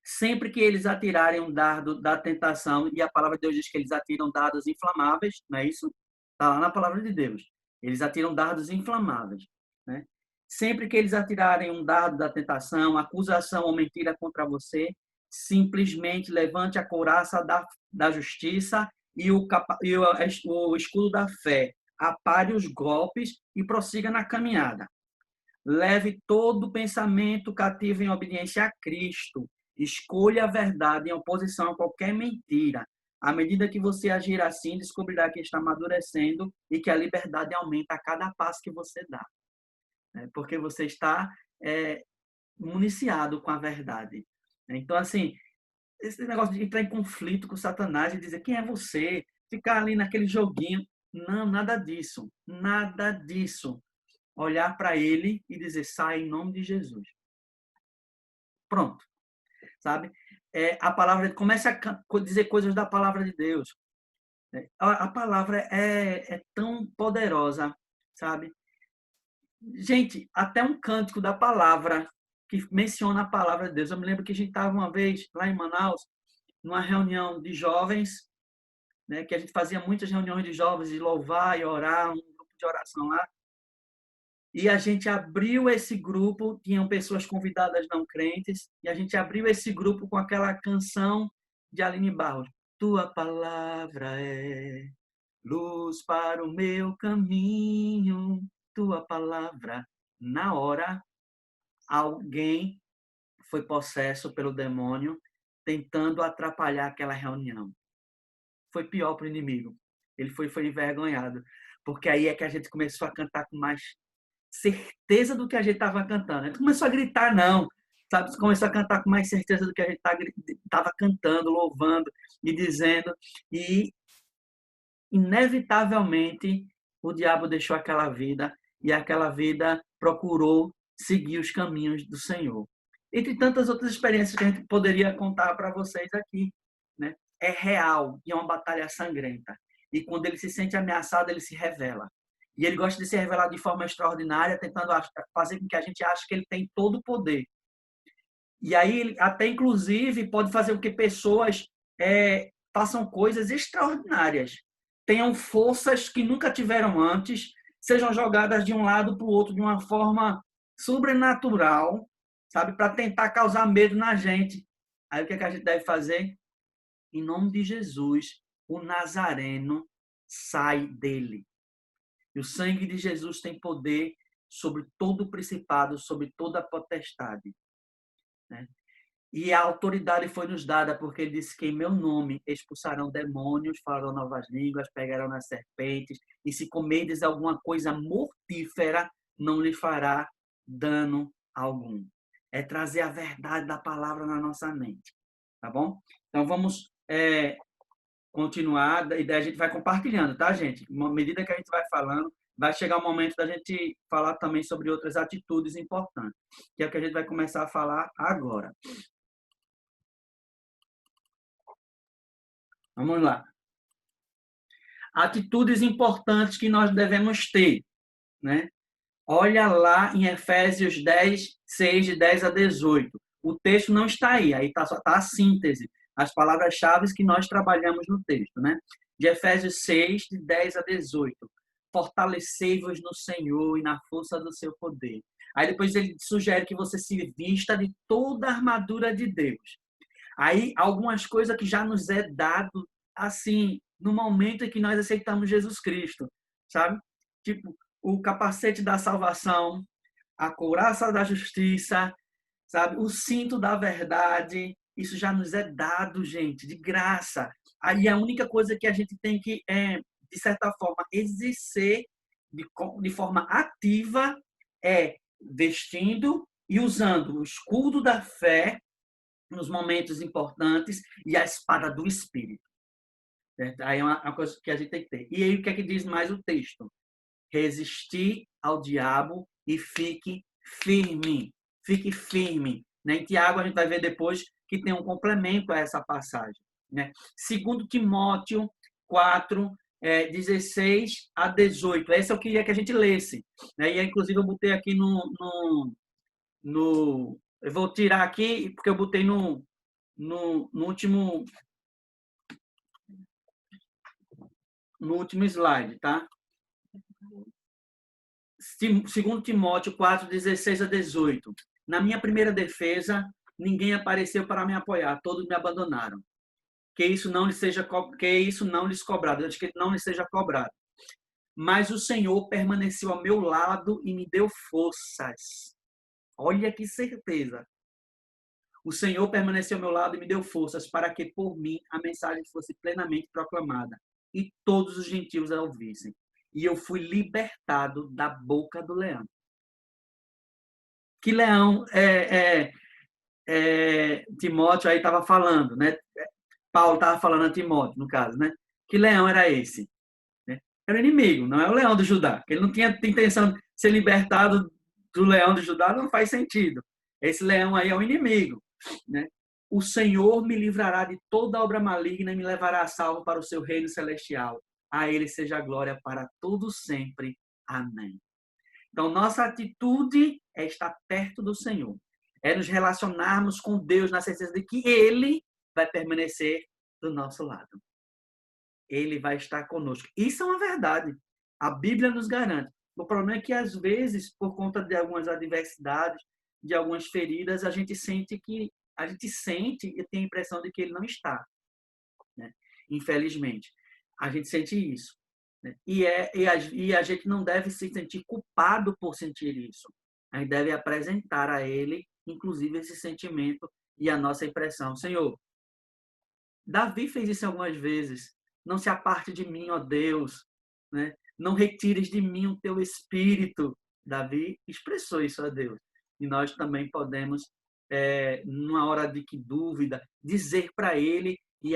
Sempre que eles atirarem um dardo da tentação, e a palavra de Deus diz que eles atiram dardos inflamáveis, não é isso? Está lá na palavra de Deus. Eles atiram dardos inflamáveis, né? Sempre que eles atirarem um dardo da tentação, acusação ou mentira contra você, simplesmente levante a couraça da justiça e o escudo da fé. Apare os golpes e prossiga na caminhada. Leve todo pensamento cativo em obediência a Cristo. Escolha a verdade em oposição a qualquer mentira. À medida que você agir assim, descobrirá que está amadurecendo e que a liberdade aumenta a cada passo que você dá. Porque você está municiado com a verdade. Então, assim, esse negócio de entrar em conflito com Satanás e dizer quem é você, ficar ali naquele joguinho. Não, nada disso. Nada disso. Olhar para ele e dizer, sai em nome de Jesus. Pronto. Sabe? A palavra, comece a dizer coisas da palavra de Deus. A palavra é tão poderosa, sabe? Gente, até um cântico da palavra que menciona a palavra de Deus. Eu me lembro que a gente estava uma vez lá em Manaus, numa reunião de jovens, né, que a gente fazia muitas reuniões de jovens, de louvar e orar, um grupo de oração lá. E a gente abriu esse grupo, tinham pessoas convidadas não crentes, e a gente abriu esse grupo com aquela canção de Aline Barros. Tua palavra é luz para o meu caminho, tua palavra. Na hora, alguém foi possesso pelo demônio, tentando atrapalhar aquela reunião. Foi pior para o inimigo. Ele foi envergonhado. Porque aí é que a gente começou a cantar com mais certeza do que a gente estava cantando. A gente começou a gritar, não. Sabe? Começou a cantar com mais certeza do que a gente estava cantando, louvando e dizendo. E, inevitavelmente, o diabo deixou aquela vida e aquela vida procurou seguir os caminhos do Senhor. Entre tantas outras experiências que a gente poderia contar para vocês aqui, né? É real e é uma batalha sangrenta. E quando ele se sente ameaçado, ele se revela. E ele gosta de se revelar de forma extraordinária, tentando fazer com que a gente ache que ele tem todo o poder. E aí, ele até inclusive, pode fazer com que pessoas façam coisas extraordinárias. Tenham forças que nunca tiveram antes, sejam jogadas de um lado para o outro de uma forma sobrenatural, sabe? Para tentar causar medo na gente. Aí o que a gente deve fazer? Em nome de Jesus, o Nazareno sai dele. E o sangue de Jesus tem poder sobre todo o principado, sobre toda a potestade. Né? E a autoridade foi nos dada porque ele disse que em meu nome expulsarão demônios, falarão novas línguas, pegarão nas serpentes, e se comerdes alguma coisa mortífera, não lhe fará dano algum. É trazer a verdade da palavra na nossa mente. Tá bom? Então vamos continuar, e daí a gente vai compartilhando, tá, gente? À medida que a gente vai falando, vai chegar o momento da gente falar também sobre outras atitudes importantes, que é o que a gente vai começar a falar agora. Vamos lá. Atitudes importantes que nós devemos ter, né? Olha lá em Efésios 10, 6, de 10 a 18. O texto não está aí só está a síntese, as palavras-chave que nós trabalhamos no texto, né? De Efésios 6, de 10 a 18. fortalecei-vos no Senhor e na força do seu poder. Aí depois ele sugere que você se vista de toda a armadura de Deus. Aí algumas coisas que já nos é dado assim, no momento em que nós aceitamos Jesus Cristo, sabe? Tipo, o capacete da salvação, a couraça da justiça, sabe? O cinto da verdade, isso já nos é dado, gente, de graça. Aí a única coisa que a gente tem que, de certa forma, exercer de forma ativa é vestindo e usando o escudo da fé nos momentos importantes e a espada do Espírito. Certo? Aí é uma coisa que a gente tem que ter. E aí o que é que diz mais o texto? Resistir ao diabo e fique firme. Fique firme. Né? Em Tiago, a gente vai ver depois que tem um complemento a essa passagem. Né? Segundo Timóteo 4, 16 a 18. Esse eu queria que a gente lesse. Né? E, inclusive, eu botei aqui no... Eu vou tirar aqui, porque eu botei no último slide, tá? Segundo Timóteo 4, 16 a 18. Na minha primeira defesa, ninguém apareceu para me apoiar, todos me abandonaram. Que isso não lhes cobrado, eu acho que não lhes seja cobrado. Mas o Senhor permaneceu ao meu lado e me deu forças. Olha que certeza. O Senhor permaneceu ao meu lado e me deu forças para que por mim a mensagem fosse plenamente proclamada e todos os gentios a ouvissem. E eu fui libertado da boca do leão. Que leão Timóteo aí estava falando, né? Paulo estava falando a Timóteo, no caso, né? Que leão era esse? Né? Era o inimigo, não é o leão de Judá. Ele não tinha intenção de ser libertado do leão de Judá, não faz sentido. Esse leão aí é o inimigo, né? O Senhor me livrará de toda obra maligna e me levará a salvo para o seu reino celestial. A ele seja a glória para todos sempre. Amém. Então, nossa atitude é estar perto do Senhor. É nos relacionarmos com Deus na certeza de que Ele vai permanecer do nosso lado. Ele vai estar conosco. Isso é uma verdade. A Bíblia nos garante. O problema é que, às vezes, por conta de algumas adversidades, de algumas feridas, a gente sente e tem a impressão de que Ele não está. Né? Infelizmente. A gente sente isso. Né? E a gente não deve se sentir culpado por sentir isso. A gente deve apresentar a Ele, inclusive, esse sentimento e a nossa impressão. Senhor, Davi fez isso algumas vezes. Não se aparte de mim, ó Deus. Né? Não retires de mim o teu espírito. Davi expressou isso a Deus. E nós também podemos, numa hora de dúvida, dizer para Ele e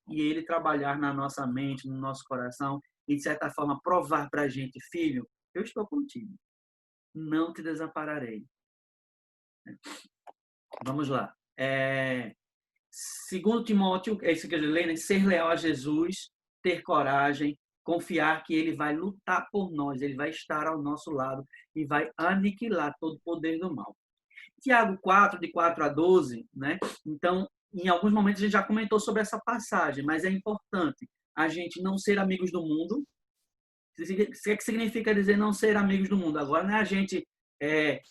ele trabalhar na nossa mente, no nosso coração e, de certa forma, provar para a gente, filho, eu estou contigo. Não te desampararei. Vamos lá. Segundo Timóteo, é isso que eu leio, né? Ser leal a Jesus, ter coragem, confiar que Ele vai lutar por nós, Ele vai estar ao nosso lado e vai aniquilar todo o poder do mal. Tiago 4, de 4 a 12, né? Então, em alguns momentos a gente já comentou sobre essa passagem, mas é importante a gente não ser amigos do mundo. O que significa dizer não ser amigos do mundo? Agora não é a gente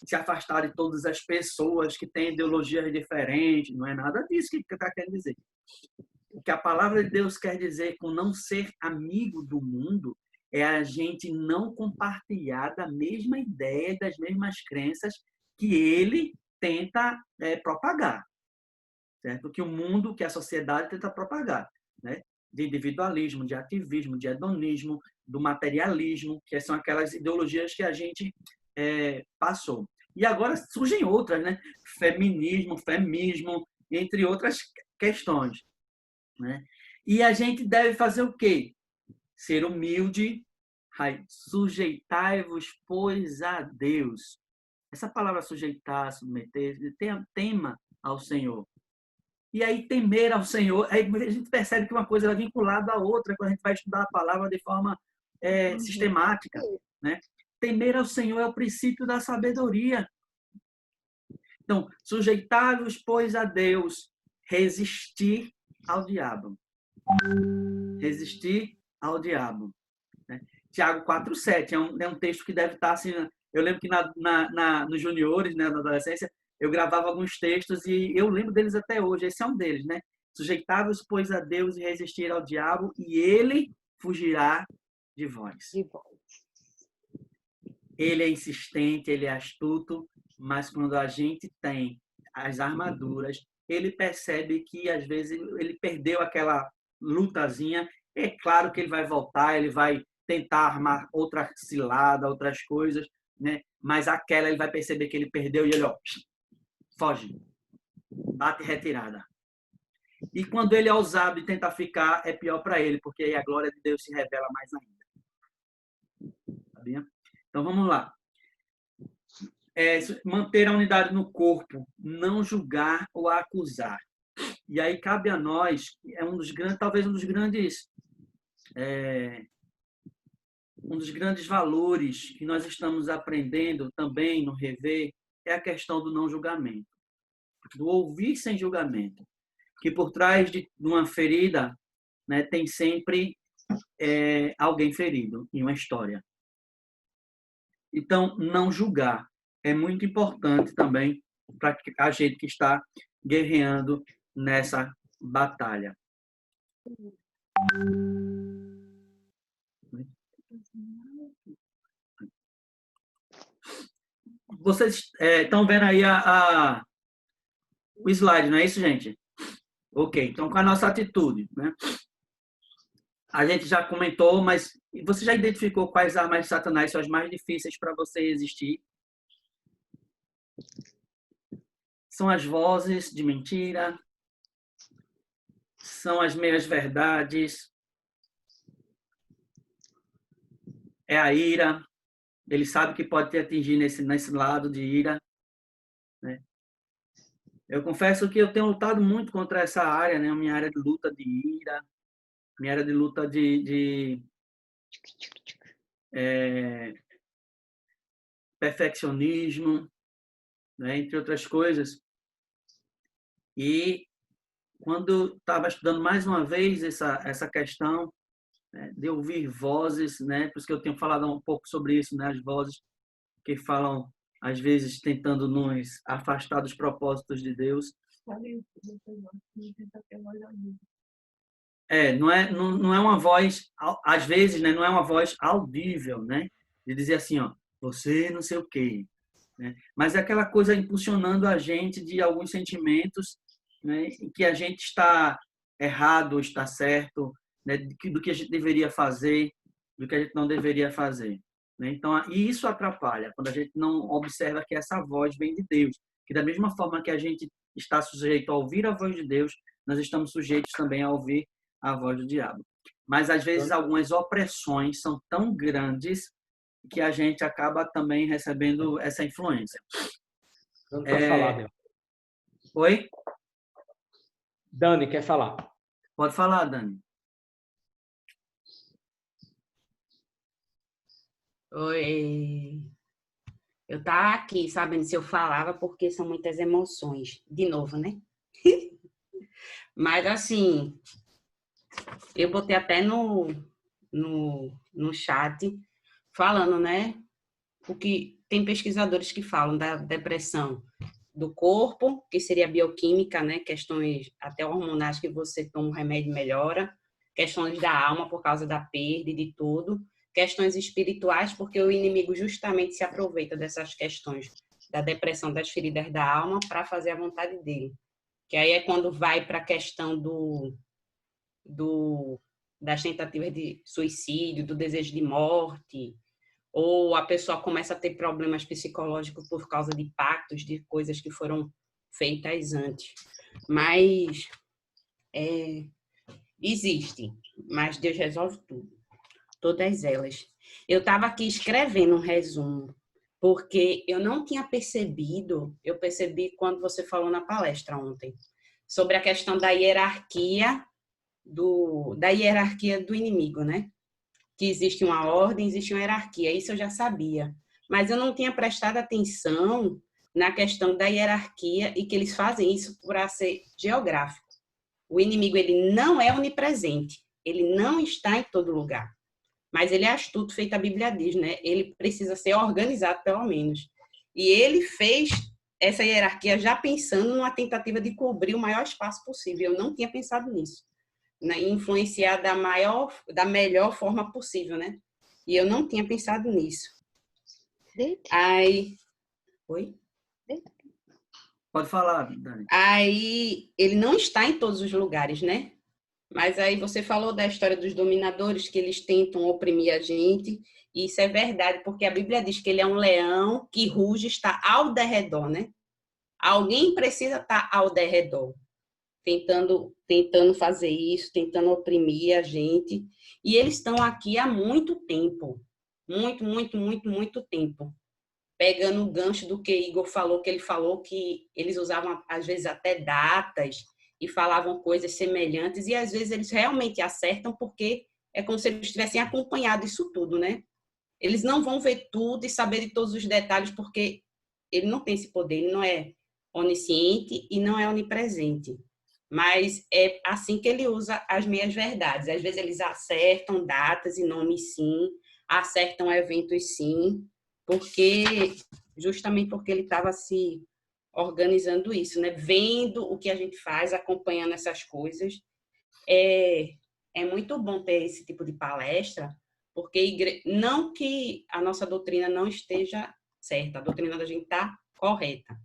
se afastar de todas as pessoas que têm ideologias diferentes, não é nada disso que está querendo dizer. O que a palavra de Deus quer dizer com não ser amigo do mundo é a gente não compartilhar da mesma ideia, das mesmas crenças que ele tenta propagar. Certo? Que o mundo, que a sociedade tenta propagar. Né? De individualismo, de ativismo, de hedonismo, do materialismo, que são aquelas ideologias que a gente passou. E agora surgem outras, né? Feminismo, femismo, entre outras questões. Né? E a gente deve fazer o quê? Ser humilde, sujeitai-vos, pois, a Deus. Essa palavra sujeitar, submeter, tema ao Senhor. E aí, temer ao Senhor, aí a gente percebe que uma coisa é vinculada à outra, quando a gente vai estudar a palavra de forma sistemática. Né? Temer ao Senhor é o princípio da sabedoria. Então, sujeitai-vos, pois, a Deus, resistir ao diabo. Resistir ao diabo. Né? Tiago 4,7. É um texto que deve estar assim. Eu lembro que nos juniores, né, na adolescência, eu gravava alguns textos e eu lembro deles até hoje. Esse é um deles, né? Sujeitai-vos, pois, a Deus e resistir ao diabo, e ele fugirá de vós. Ele é insistente, ele é astuto, mas quando a gente tem as armaduras, ele percebe que, às vezes, ele perdeu aquela lutazinha. É claro que ele vai voltar, ele vai tentar armar outra cilada, outras coisas, né? Mas aquela ele vai perceber que ele perdeu e ele, ó, foge, bate retirada. E quando ele é ousado e tenta ficar, é pior para ele, porque aí a glória de Deus se revela mais ainda. Sabia? Então, vamos lá. Manter a unidade no corpo, não julgar ou acusar. E aí cabe a nós, talvez um dos grandes valores que nós estamos aprendendo também no Rever é a questão do não julgamento, do ouvir sem julgamento, que por trás de uma ferida, né, tem sempre alguém ferido em uma história. Então, não julgar é muito importante também para a gente que está guerreando nessa batalha. Vocês estão vendo aí o slide, não é isso, gente? Ok, então com a nossa atitude, né? A gente já comentou, mas você já identificou quais armas de Satanás são as mais difíceis para você resistir? São as vozes de mentira, são as meias-verdades, é a ira. Ele sabe que pode te atingir nesse lado de ira, né? Eu confesso que eu tenho lutado muito contra essa área, né? A minha área de luta de ira, minha área de luta de perfeccionismo, né? Entre outras coisas. E quando estava estudando mais uma vez essa questão, né, de ouvir vozes, né? Por isso que eu tenho falado um pouco sobre isso, né? As vozes que falam, às vezes, tentando nos afastar dos propósitos de Deus. Não é uma voz, às vezes, né? Não é uma voz audível, né? De dizer assim, ó, você não sei o quê, né? Mas é aquela coisa impulsionando a gente de alguns sentimentos, né? Em que a gente está errado, está certo, né? Do que a gente deveria fazer, do que a gente não deveria fazer, né? Então, e isso atrapalha quando a gente não observa que essa voz vem de Deus, que da mesma forma que a gente está sujeito a ouvir a voz de Deus, nós estamos sujeitos também a ouvir a voz do diabo. Mas às vezes algumas opressões são tão grandes que a gente acaba também recebendo essa influência. Dani quer falar, Dani. Oi? Dani quer falar. Pode falar, Dani. Oi. Eu estava aqui sabendo se eu falava porque são muitas emoções. De novo, né? Mas, assim, eu botei até no chat falando, né? Porque tem pesquisadores que falam da depressão do corpo, que seria bioquímica, né? Questões até hormonais que você toma um remédio e melhora. Questões da alma por causa da perda e de tudo. Questões espirituais, porque o inimigo justamente se aproveita dessas questões da depressão, das feridas da alma, para fazer a vontade dele. Que aí é quando vai para a questão das tentativas de suicídio, do desejo de morte, ou a pessoa começa a ter problemas psicológicos por causa de pactos, de coisas que foram feitas antes. Mas existe, mas Deus resolve tudo. Todas elas. Eu estava aqui escrevendo um resumo, porque eu não tinha percebido, eu percebi quando você falou na palestra ontem, sobre a questão da hierarquia do inimigo, né? Que existe uma ordem, existe uma hierarquia, isso eu já sabia. Mas eu não tinha prestado atenção na questão da hierarquia e que eles fazem isso para ser geográfico. O inimigo, ele não é onipresente, ele não está em todo lugar. mas ele é astuto, feito a Bíblia diz, né? Ele precisa ser organizado, pelo menos. E ele fez essa hierarquia já pensando numa tentativa de cobrir o maior espaço possível. Eu não tinha pensado nisso, né? Influenciar da melhor forma possível, né? E eu não tinha pensado nisso. Aí... Oi? Pode falar, Dani. Aí, ele não está em todos os lugares, né? Mas aí você falou da história dos dominadores, que eles tentam oprimir a gente, e isso é verdade, porque a Bíblia diz que ele é um leão que ruge, está ao derredor, né? Alguém precisa estar ao derredor, tentando fazer isso, tentando oprimir a gente. E eles estão aqui há muito tempo. Muito, muito, muito, muito tempo. Pegando o gancho do que Igor falou, que ele falou que eles usavam, às vezes, até datas e falavam coisas semelhantes, e às vezes eles realmente acertam, porque é como se eles tivessem acompanhado isso tudo, né? Eles não vão ver tudo e saber de todos os detalhes, porque ele não tem esse poder, ele não é onisciente e não é onipresente. Mas é assim que ele usa as meias-verdades. Às vezes eles acertam datas e nomes, sim, acertam eventos, sim, justamente porque ele estava se organizando isso, né? Vendo o que a gente faz, acompanhando essas coisas. É muito bom ter esse tipo de palestra, porque não que a nossa doutrina não esteja certa, a doutrina da gente está correta.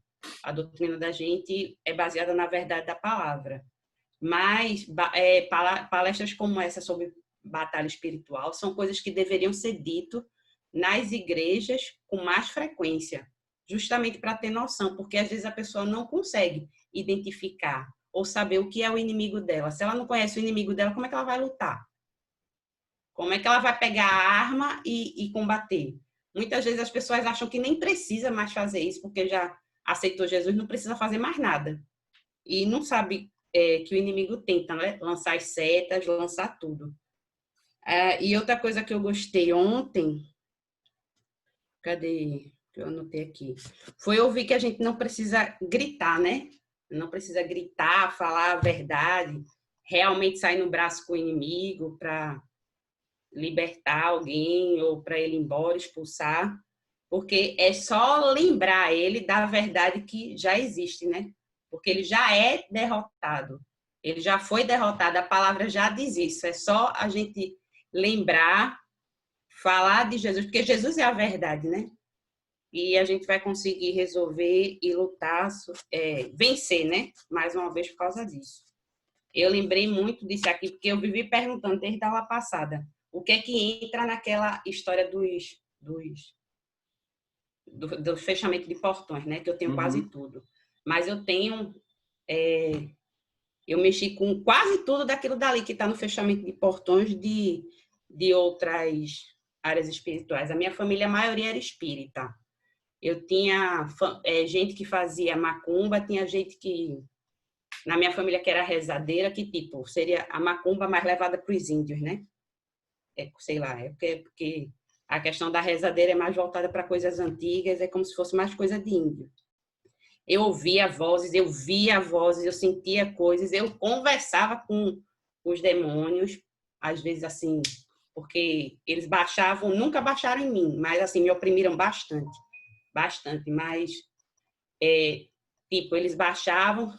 A doutrina da gente é baseada na verdade da palavra. Mas palestras como essa sobre batalha espiritual são coisas que deveriam ser ditas nas igrejas com mais frequência, justamente para ter noção, porque às vezes a pessoa não consegue identificar ou saber o que é o inimigo dela. Se ela não conhece o inimigo dela, como é que ela vai lutar? Como é que ela vai pegar a arma e combater? Muitas vezes as pessoas acham que nem precisa mais fazer isso, porque já aceitou Jesus, não precisa fazer mais nada. E não sabe que o inimigo tenta, né? Lançar as setas, lançar tudo. E outra coisa que eu gostei ontem, cadê? Eu anotei aqui. Foi ouvir que a gente não precisa gritar, né? Não precisa gritar, falar a verdade, realmente sair no braço com o inimigo para libertar alguém ou para ele ir embora, expulsar, porque é só lembrar ele da verdade que já existe, né? Porque ele já é derrotado. Ele já foi derrotado, a palavra já diz isso. É só a gente lembrar, falar de Jesus, porque Jesus é a verdade, né? E a gente vai conseguir resolver e lutar, vencer, né? Mais uma vez por causa disso. Eu lembrei muito disso aqui, porque eu vivi perguntando desde a aula passada, o que é que entra naquela história do fechamento de portões, né? Que eu tenho quase tudo. Mas eu tenho... eu mexi com quase tudo daquilo dali que está no fechamento de portões de outras áreas espirituais. A minha família, a maioria era espírita. Eu tinha gente que fazia macumba, tinha gente que, na minha família, que era rezadeira, que tipo, seria a macumba mais levada para os índios, né? Sei lá, porque a questão da rezadeira é mais voltada para coisas antigas, é como se fosse mais coisa de índio. Eu ouvia vozes, eu via vozes, eu sentia coisas, eu conversava com os demônios, às vezes assim, porque eles baixavam, nunca baixaram em mim, mas assim, me oprimiram bastante, mas tipo, eles baixavam,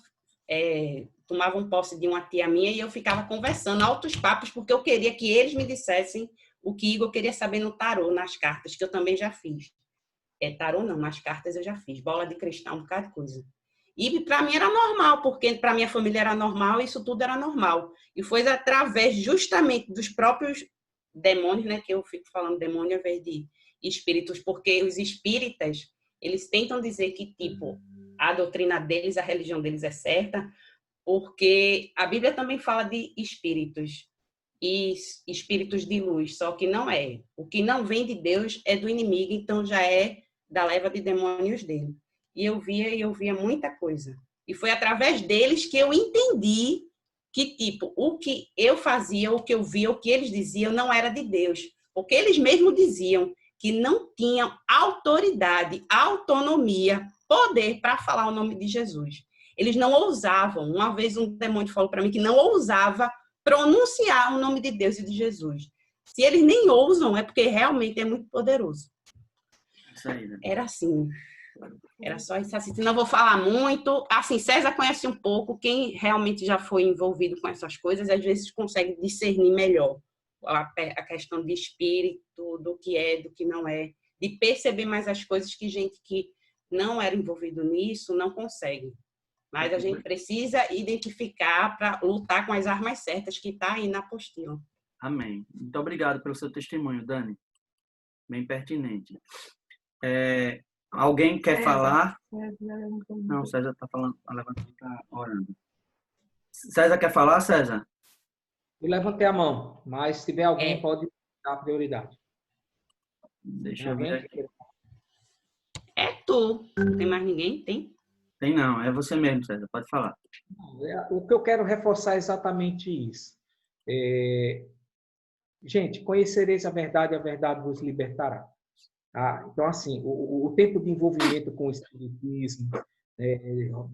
tomavam posse de uma tia minha e eu ficava conversando altos papos, porque eu queria que eles me dissessem o que Igor queria saber no tarô, nas cartas, que eu também já fiz. Tarô não, mas cartas eu já fiz, bola de cristal, um bocado de coisa. E para mim era normal, porque para minha família era normal, isso tudo era normal. E foi através justamente dos próprios demônios, né, que eu fico falando demônio ao invés de espíritos, porque os espíritas, eles tentam dizer que, tipo, a doutrina deles, a religião deles é certa, porque a Bíblia também fala de espíritos, e espíritos de luz, só que não é. O que não vem de Deus é do inimigo, então já é da leva de demônios dele. E eu via muita coisa. E foi através deles que eu entendi que, tipo, o que eu fazia, o que eu via, o que eles diziam não era de Deus. Porque eles mesmos diziam que não tinham autoridade, autonomia, poder para falar o nome de Jesus. Eles não ousavam. Uma vez um demônio falou para mim que não ousava pronunciar o nome de Deus e de Jesus. Se eles nem ousam, é porque realmente é muito poderoso. Isso aí, né? Era assim. Era só isso assim. Não vou falar muito. Assim, César conhece um pouco. Quem realmente já foi envolvido com essas coisas, às vezes consegue discernir melhor a questão de espírito, do que é, do que não é. De perceber mais as coisas que gente que não era envolvido nisso não consegue. Mas a gente precisa identificar para lutar com as armas certas que está aí na apostila. Amém. Muito obrigado pelo seu testemunho, Dani. Bem pertinente. Alguém quer falar? Não, César está falando, está orando. César quer falar, César? Eu levantei a mão, mas se tiver alguém, pode dar prioridade. Deixa eu ver aqui. É tu. Não tem mais ninguém? Tem? Tem não, é você mesmo, César. Pode falar. O que eu quero reforçar é exatamente isso. Gente, conhecereis a verdade vos libertará. Então, assim, o tempo de envolvimento com o espiritismo,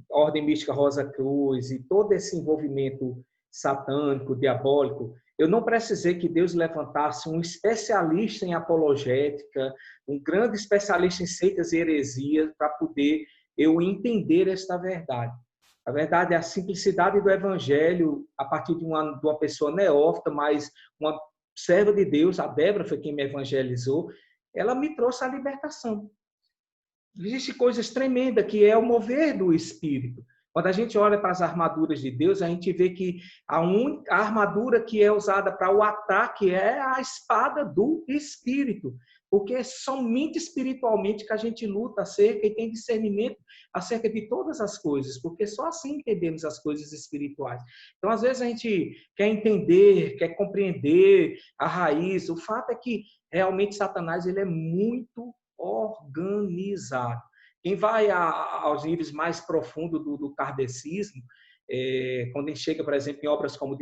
Ordem Mística Rosa Cruz e todo esse envolvimento satânico, diabólico, eu não precisei que Deus levantasse um especialista em apologética, um grande especialista em seitas e heresias para poder eu entender esta verdade. A verdade é a simplicidade do evangelho a partir de uma pessoa neófita, mas uma serva de Deus, a Débora foi quem me evangelizou, ela me trouxe a libertação. Existem coisas tremendas, que é o mover do Espírito. Quando a gente olha para as armaduras de Deus, a gente vê que a armadura que é usada para o ataque é a espada do Espírito. Porque é somente espiritualmente que a gente luta acerca e tem discernimento acerca de todas as coisas, porque só assim entendemos as coisas espirituais. Então, às vezes, a gente quer entender, quer compreender a raiz. O fato é que, realmente, Satanás ele é muito organizado. Quem vai aos níveis mais profundos do kardecismo, quando a gente chega, por exemplo, em obras como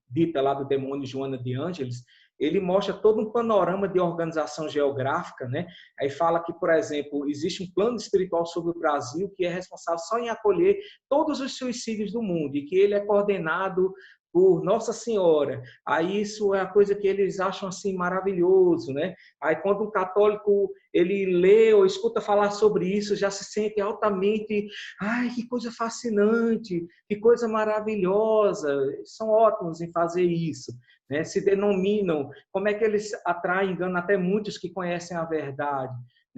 Dita lá do demônio Joana de Ângeles, ele mostra todo um panorama de organização geográfica, né? Aí fala que, por exemplo, existe um plano espiritual sobre o Brasil que é responsável só em acolher todos os suicídios do mundo e que ele é coordenado por Nossa Senhora. Aí isso é a coisa que eles acham assim maravilhoso, né? Aí quando um católico ele lê ou escuta falar sobre isso, já se sente altamente, ai, que coisa fascinante, que coisa maravilhosa. São ótimos em fazer isso, né? Se denominam, como é que eles atraem, enganam até muitos que conhecem a verdade.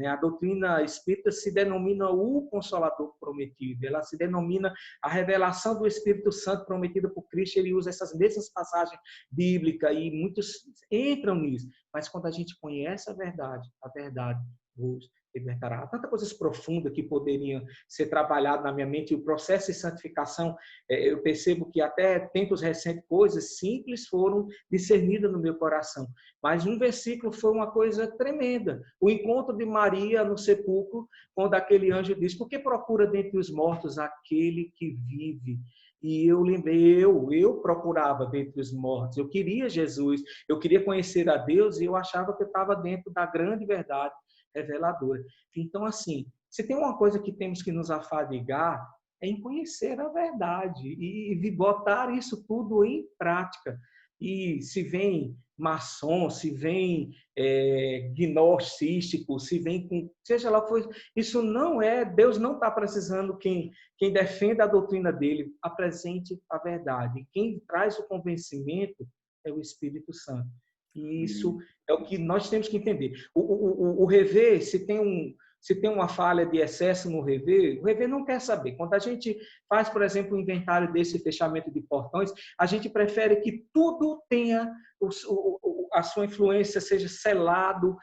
A doutrina espírita se denomina o Consolador prometido, ela se denomina a revelação do Espírito Santo prometida por Cristo. Ele usa essas mesmas passagens bíblicas e muitos entram nisso. Mas quando a gente conhece a verdade vos libertará. Há tantas coisas profundas que poderiam ser trabalhadas na minha mente. E o processo de santificação, eu percebo que até tempos recentes, coisas simples foram discernidas no meu coração. Mas um versículo foi uma coisa tremenda. O encontro de Maria no sepulcro, quando aquele anjo diz: por que procura dentre os mortos aquele que vive? E eu lembrei, eu procurava dentre os mortos. Eu queria Jesus, eu queria conhecer a Deus e eu achava que eu estava dentro da grande verdade reveladora. Então, assim, se tem uma coisa que temos que nos afadigar, é em conhecer a verdade e botar isso tudo em prática. E se vem maçom, se vem gnocístico, se vem com... Seja lá o que for, isso não é... Deus não está precisando quem defenda a doutrina dele, apresente a verdade. Quem traz o convencimento é o Espírito Santo. E isso é o que nós temos que entender. O rever, se tem uma falha de excesso no rever, o rever não quer saber. Quando a gente faz, por exemplo, um inventário desse fechamento de portões, a gente prefere que tudo tenha a sua influência, seja selado,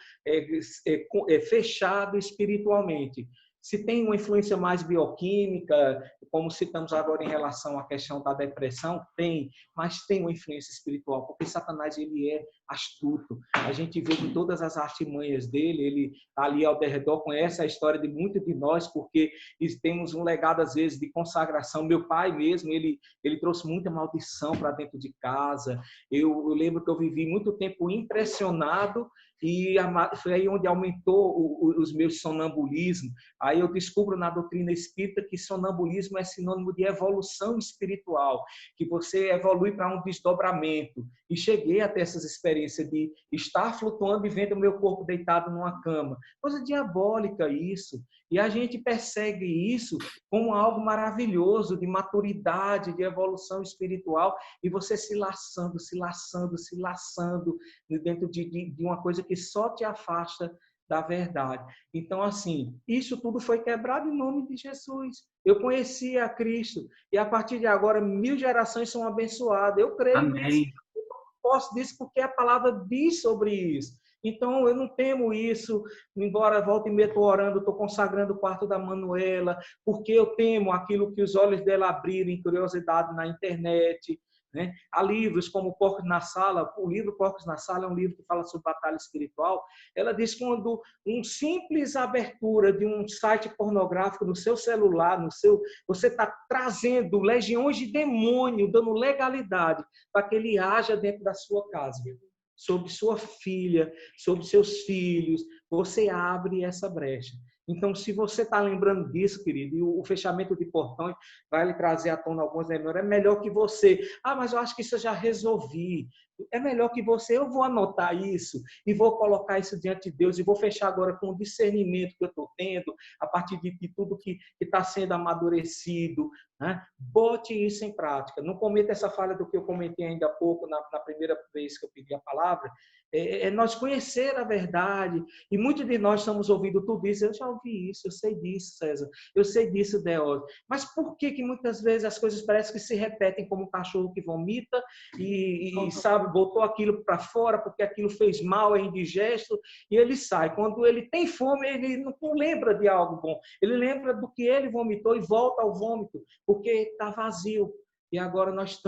fechado espiritualmente. Se tem uma influência mais bioquímica, como citamos agora em relação à questão da depressão, tem, mas tem uma influência espiritual, porque Satanás ele é astuto. A gente vê em todas as artimanhas dele, ele ali ao redor conhece a história de muitos de nós, porque temos um legado às vezes de consagração. Meu pai mesmo, ele trouxe muita maldição para dentro de casa. Eu lembro que eu vivi muito tempo impressionado e foi aí onde aumentou os meus sonambulismos. Aí eu descubro na doutrina espírita que sonambulismo é sinônimo de evolução espiritual, que você evolui para um desdobramento. E cheguei até essas experiências de estar flutuando e vendo o meu corpo deitado numa cama. Coisa diabólica isso. E a gente persegue isso como algo maravilhoso, de maturidade, de evolução espiritual, e você se laçando dentro de uma coisa que só te afasta da verdade. Então, assim, isso tudo foi quebrado em nome de Jesus. Eu conhecia a Cristo, e a partir de agora, 1000 gerações são abençoadas. Eu creio nisso. Amém. Eu posso disso porque a palavra diz sobre isso. Então, eu não temo isso, embora volta e meia estou orando, estou consagrando o quarto da Manuela, porque eu temo aquilo que os olhos dela abriram em curiosidade na internet. Né? Há livros como Porcos na Sala, o livro Porcos na Sala é um livro que fala sobre batalha espiritual. Ela diz que quando uma simples abertura de um site pornográfico no seu celular, você está trazendo legiões de demônio, dando legalidade para que ele haja dentro da sua casa, sobre sua filha, sobre seus filhos, você abre essa brecha. Então, se você está lembrando disso, querido, e o fechamento de portões vai lhe trazer à tona algumas memórias, é melhor que você. Ah, mas eu acho que isso eu já resolvi. É melhor que você. Eu vou anotar isso e vou colocar isso diante de Deus e vou fechar agora com o discernimento que eu estou tendo a partir de tudo que está sendo amadurecido. Né? Bote isso em prática. Não cometa essa falha do que eu comentei ainda há pouco, na primeira vez que eu pedi a palavra. É nós conhecer a verdade. E muitos de nós estamos ouvindo tudo isso. Eu já ouvi isso, eu sei disso, César. Eu sei disso, Deose. Mas por que muitas vezes as coisas parecem que se repetem como um cachorro que vomita e sabe, botou aquilo para fora porque aquilo fez mal, é indigesto, e ele sai. Quando ele tem fome, ele não lembra de algo bom. Ele lembra do que ele vomitou e volta ao vômito, porque está vazio. E agora nós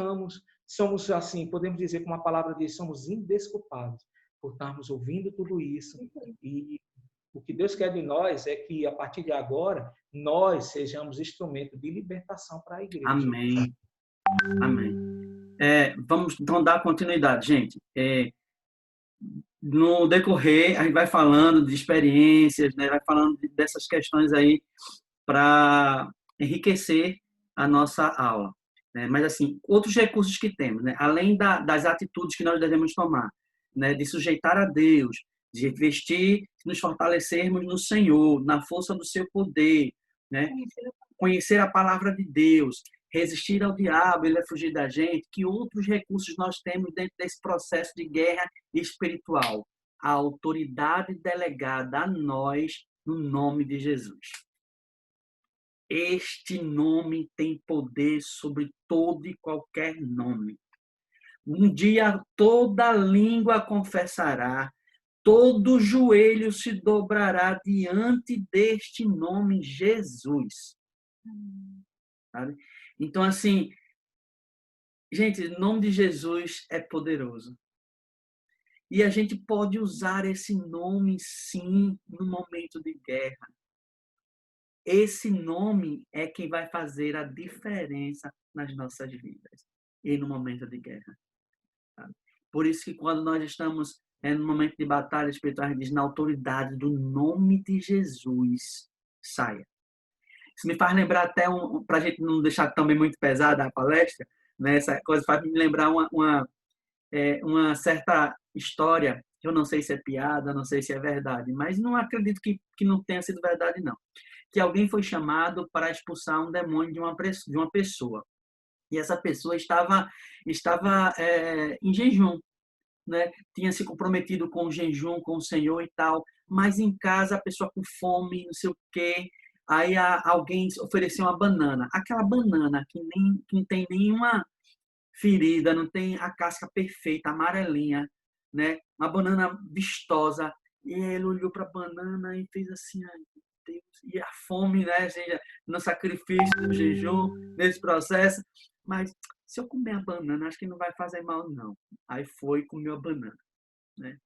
somos assim, podemos dizer como a palavra diz, somos indesculpados por estarmos ouvindo tudo isso. E o que Deus quer de nós é que, a partir de agora, nós sejamos instrumento de libertação para a igreja. Amém. Amém. Vamos então dar continuidade, gente. No decorrer, a gente vai falando de experiências, né? Vai falando dessas questões aí para enriquecer a nossa aula. Né? Mas, assim, outros recursos que temos, né? Além das atitudes que nós devemos tomar, né? De sujeitar a Deus, de investir, nos fortalecermos no Senhor, na força do seu poder, né? Conhecer a palavra de Deus, resistir ao diabo, ele vai fugir da gente. Que outros recursos nós temos dentro desse processo de guerra espiritual? A autoridade delegada a nós no nome de Jesus. Este nome tem poder sobre todo e qualquer nome. Um dia toda língua confessará, todo joelho se dobrará diante deste nome Jesus. Sabe? Então, assim, gente, o nome de Jesus é poderoso. E a gente pode usar esse nome, sim, no momento de guerra. Esse nome é quem vai fazer a diferença nas nossas vidas e no momento de guerra. Sabe? Por isso que quando nós estamos no momento de batalha espiritual, a gente diz, na autoridade do nome de Jesus, saia. Isso me faz lembrar até, para a gente não deixar também muito pesada a palestra, né? Essa coisa faz me lembrar uma certa história, eu não sei se é piada, não sei se é verdade, mas não acredito que não tenha sido verdade, não. Que alguém foi chamado para expulsar um demônio de uma pessoa. E essa pessoa estava em jejum, né? Tinha se comprometido com o jejum, com o Senhor e tal, mas em casa a pessoa com fome, não sei o quê, aí alguém ofereceu uma banana. Aquela banana que não tem nenhuma ferida, não tem a casca perfeita, amarelinha, né? Uma banana vistosa. E ele olhou para a banana e fez assim, ai, meu Deus. E a fome, né, gente, no sacrifício, no jejum, nesse processo. Mas se eu comer a banana, acho que não vai fazer mal, não. Aí foi e comeu a banana, né?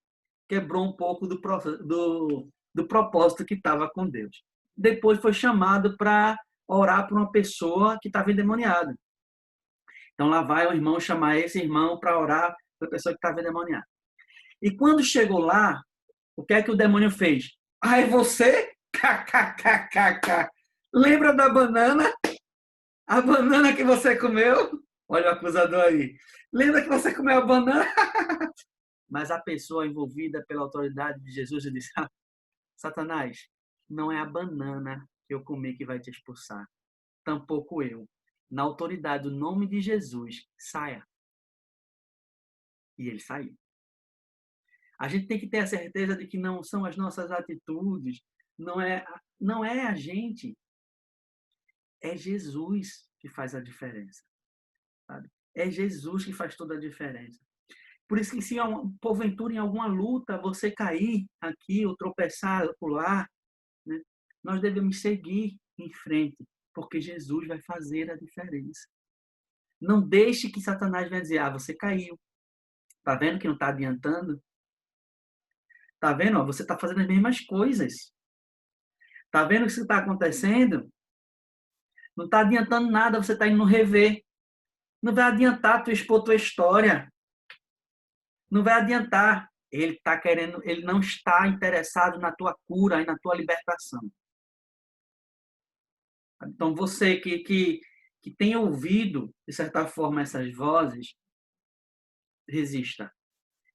Quebrou um pouco do propósito que estava com Deus. Depois foi chamado para orar por uma pessoa que estava endemoniada. Então lá vai o irmão chamar esse irmão para orar pela pessoa que estava endemoniada. E quando chegou lá, O que é que o demônio fez? Ah, é você? KKKKK. Lembra da banana? A banana que você comeu? Olha o acusador aí. Lembra que você comeu a banana? Mas a pessoa envolvida pela autoridade de Jesus disse: ah, Satanás, não é a banana que eu comi que vai te expulsar. Tampouco eu. Na autoridade do nome de Jesus, saia. E ele saiu. A gente tem que ter a certeza de que não são as nossas atitudes, não é a gente, é Jesus que faz a diferença. Sabe? É Jesus que faz toda a diferença. Por isso que se porventura em alguma luta você cair aqui ou tropeçar por lá, né, nós devemos seguir em frente, porque Jesus vai fazer a diferença. Não deixe que Satanás venha dizer, você caiu. Tá vendo que não está adiantando? Tá vendo? Você está fazendo as mesmas coisas. Tá vendo o que está acontecendo? Não está adiantando nada, você está indo rever. Não vai adiantar tu expor tua história. Não vai adiantar. Ele não está interessado na tua cura e na tua libertação. Então, você que tem ouvido, de certa forma, essas vozes, resista.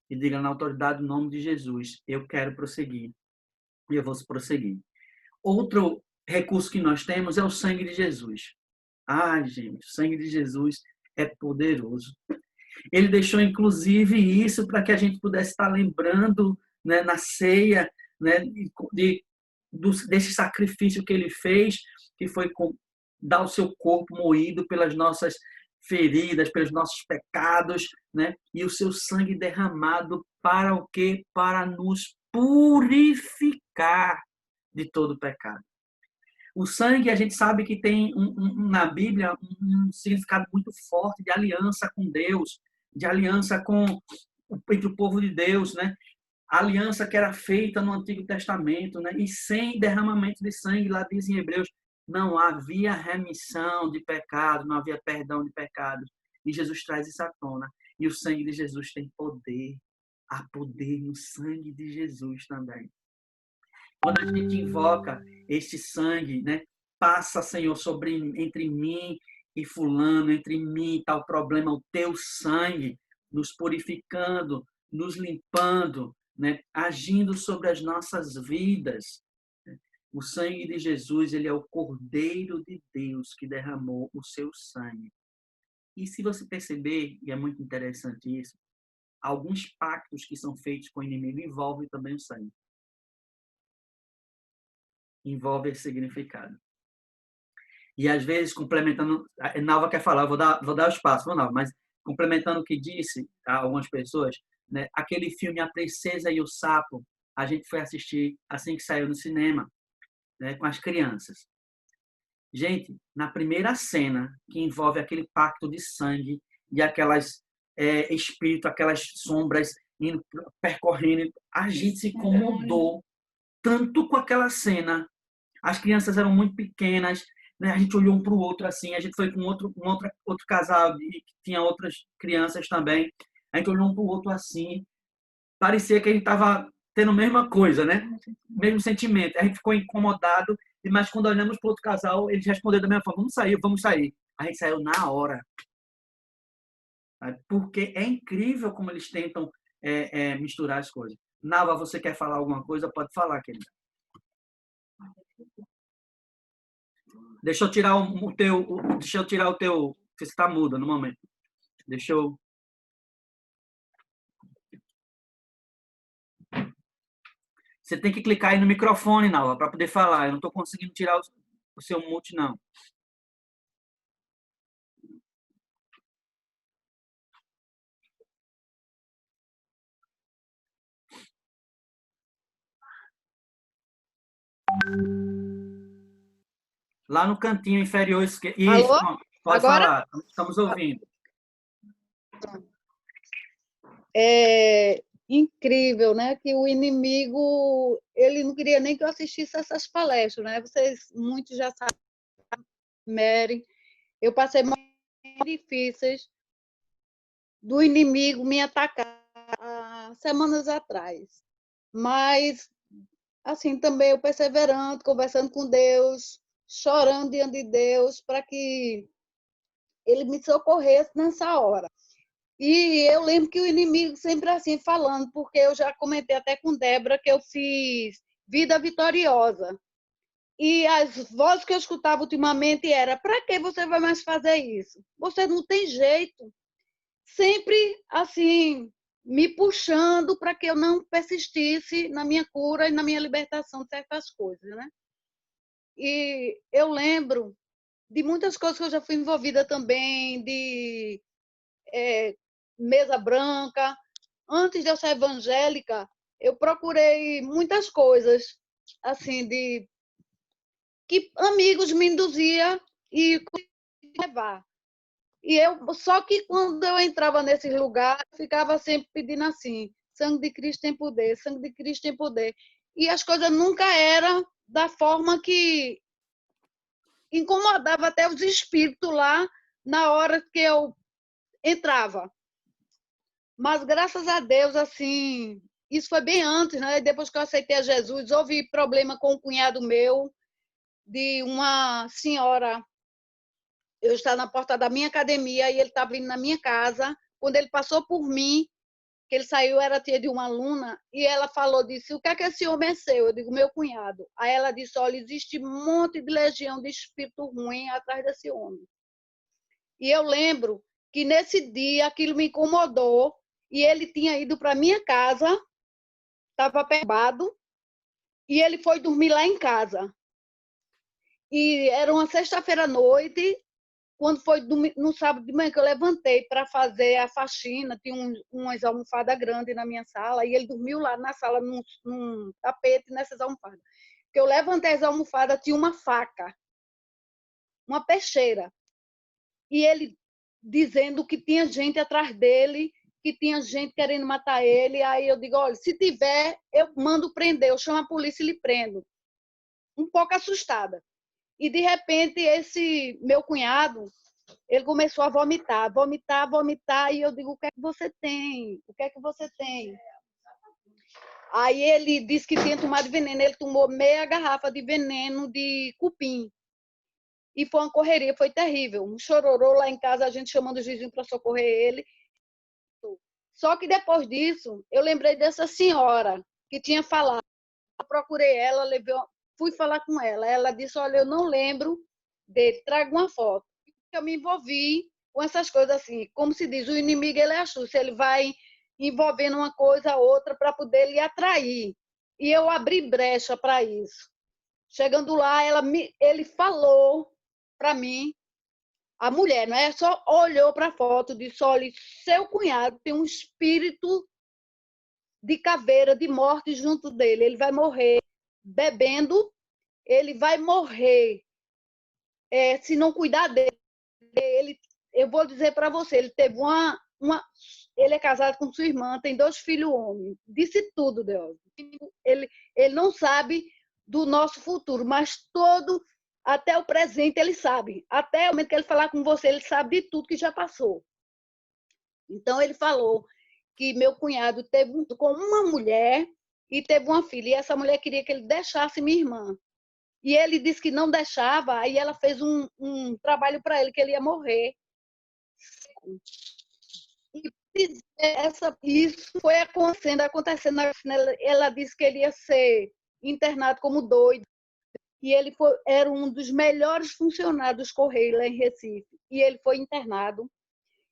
E diga na autoridade do nome de Jesus, eu quero prosseguir. E eu vou prosseguir. Outro recurso que nós temos é o sangue de Jesus. Ai, gente, o sangue de Jesus é poderoso. Ele deixou, inclusive, isso para que a gente pudesse estar lembrando, né, na ceia, né, desse sacrifício que ele fez, que foi dar o seu corpo moído pelas nossas feridas, pelos nossos pecados, né, e o seu sangue derramado para o quê? Para nos purificar de todo pecado. O sangue, a gente sabe que tem na Bíblia um significado muito forte de aliança com Deus, de aliança entre o povo de Deus, né? A aliança que era feita no Antigo Testamento, né? E sem derramamento de sangue, lá diz em Hebreus, não havia remissão de pecados, não havia perdão de pecados. E Jesus traz isso à tona. E o sangue de Jesus tem poder. Há poder no sangue de Jesus também. Quando a gente invoca este sangue, né? Passa, Senhor, entre mim e fulano, entre mim e tal problema, o teu sangue, nos purificando, nos limpando, né? Agindo sobre as nossas vidas. O sangue de Jesus, ele é o Cordeiro de Deus que derramou o seu sangue. E se você perceber, e é muito interessante isso, alguns pactos que são feitos com o inimigo envolvem também o sangue. Envolve esse significado. E às vezes, complementando, a Nalva quer falar, vou dar o espaço, Nalva, mas complementando o que disse a algumas pessoas, né, aquele filme A Princesa e o Sapo, a gente foi assistir assim que saiu no cinema, né, com as crianças. Gente, na primeira cena, que envolve aquele pacto de sangue e aquelas espíritos, aquelas sombras indo, percorrendo, a gente se incomodou tanto com aquela cena. As crianças eram muito pequenas, né? A gente olhou um para o outro assim, a gente foi com outro casal que tinha outras crianças também. A gente olhou um para o outro assim, parecia que a gente estava tendo a mesma coisa, né? Mesmo sentimento. A gente ficou incomodado, mas quando olhamos para o outro casal, eles responderam da mesma forma: vamos sair. A gente saiu na hora. Porque é incrível como eles tentam misturar as coisas. Nava, você quer falar alguma coisa? Pode falar, querida. Deixa eu tirar o teu. Você está mudo no momento. Deixa eu. Você tem que clicar aí no microfone, Nalva, para poder falar. Eu não estou conseguindo tirar o seu mute, não. Lá no cantinho inferior esquerdo. Isso, pode Agora? falar. Estamos ouvindo. É incrível, né? Que o inimigo, ele não queria nem que eu assistisse essas palestras, né? Vocês muitos já sabem, Mary, eu passei momentos difíceis do inimigo me atacar há semanas atrás. mas assim também eu perseverando, conversando com Deus, chorando diante de Deus para que ele me socorresse nessa hora. E eu lembro que o inimigo sempre assim falando, porque eu já comentei até com Débora que eu fiz Vida Vitoriosa. E as vozes que eu escutava ultimamente era: para que você vai mais fazer isso? Você não tem jeito. Sempre assim, me puxando para que eu não persistisse na minha cura e na minha libertação de certas coisas, né? E eu lembro de muitas coisas que eu já fui envolvida também, de mesa branca. Antes de eu ser evangélica, eu procurei muitas coisas, assim, de que amigos me induziam e levar. E eu, só que quando eu entrava nesse lugar, eu ficava sempre pedindo assim: sangue de Cristo tem poder, sangue de Cristo tem poder. E as coisas nunca eram da forma que incomodava até os espíritos lá na hora que eu entrava. Mas graças a Deus, assim, isso foi bem antes, né? Depois que eu aceitei a Jesus, houve problema com um cunhado meu, de uma senhora. Eu estava na porta da minha academia e ele estava vindo na minha casa. Quando ele passou por mim, que ele saiu, era tia de uma aluna, e ela falou, disse: o que é que esse homem é seu? Eu digo: meu cunhado. Aí ela disse: olha, existe um monte de legião de espírito ruim atrás desse homem. E eu lembro que nesse dia aquilo me incomodou, e ele tinha ido para minha casa, estava perturbado, e ele foi dormir lá em casa. E era uma sexta-feira à noite, quando foi no sábado de manhã que eu levantei para fazer a faxina, tinha umas almofadas grandes na minha sala, e ele dormiu lá na sala, num tapete, nessas almofadas. Que eu levantei as almofadas, tinha uma faca, uma peixeira. E ele dizendo que tinha gente atrás dele, que tinha gente querendo matar ele. Aí eu digo: olha, se tiver, eu mando prender, eu chamo a polícia e lhe prendo. Um pouco assustada. E, de repente, esse meu cunhado, ele começou a vomitar, vomitar, vomitar, e eu digo: o que é que você tem? O que é que você tem? Aí ele disse que tinha tomado veneno, ele tomou meia garrafa de veneno de cupim. E foi uma correria, foi terrível. Um chororô lá em casa, a gente chamando os vizinhos para socorrer ele. Só que depois disso, eu lembrei dessa senhora que tinha falado. Eu procurei ela, fui falar com ela. Ela disse: olha, eu não lembro dele, traga uma foto. Eu me envolvi com essas coisas assim. Como se diz, o inimigo ele é astuto, ele vai envolvendo uma coisa a outra para poder lhe atrair. E eu abri brecha para isso. Chegando lá, ele falou para mim, a mulher, não é? Só olhou para a foto e disse: olha, seu cunhado tem um espírito de caveira, de morte junto dele. Ele vai morrer bebendo, ele vai morrer se não cuidar dele. Eu vou dizer para você, ele teve ele é casado com sua irmã, tem 2 filhos homens. Disse tudo, Deus. Ele não sabe do nosso futuro, mas até o presente ele sabe. Até o momento que ele falar com você, ele sabe de tudo que já passou. Então ele falou que meu cunhado teve com uma mulher e teve uma filha, e essa mulher queria que ele deixasse minha irmã. E ele disse que não deixava, aí ela fez um trabalho para ele, que ele ia morrer. E isso foi acontecendo. Ela disse que ele ia ser internado como doido. E ele era um dos melhores funcionários dos Correios lá em Recife. E ele foi internado.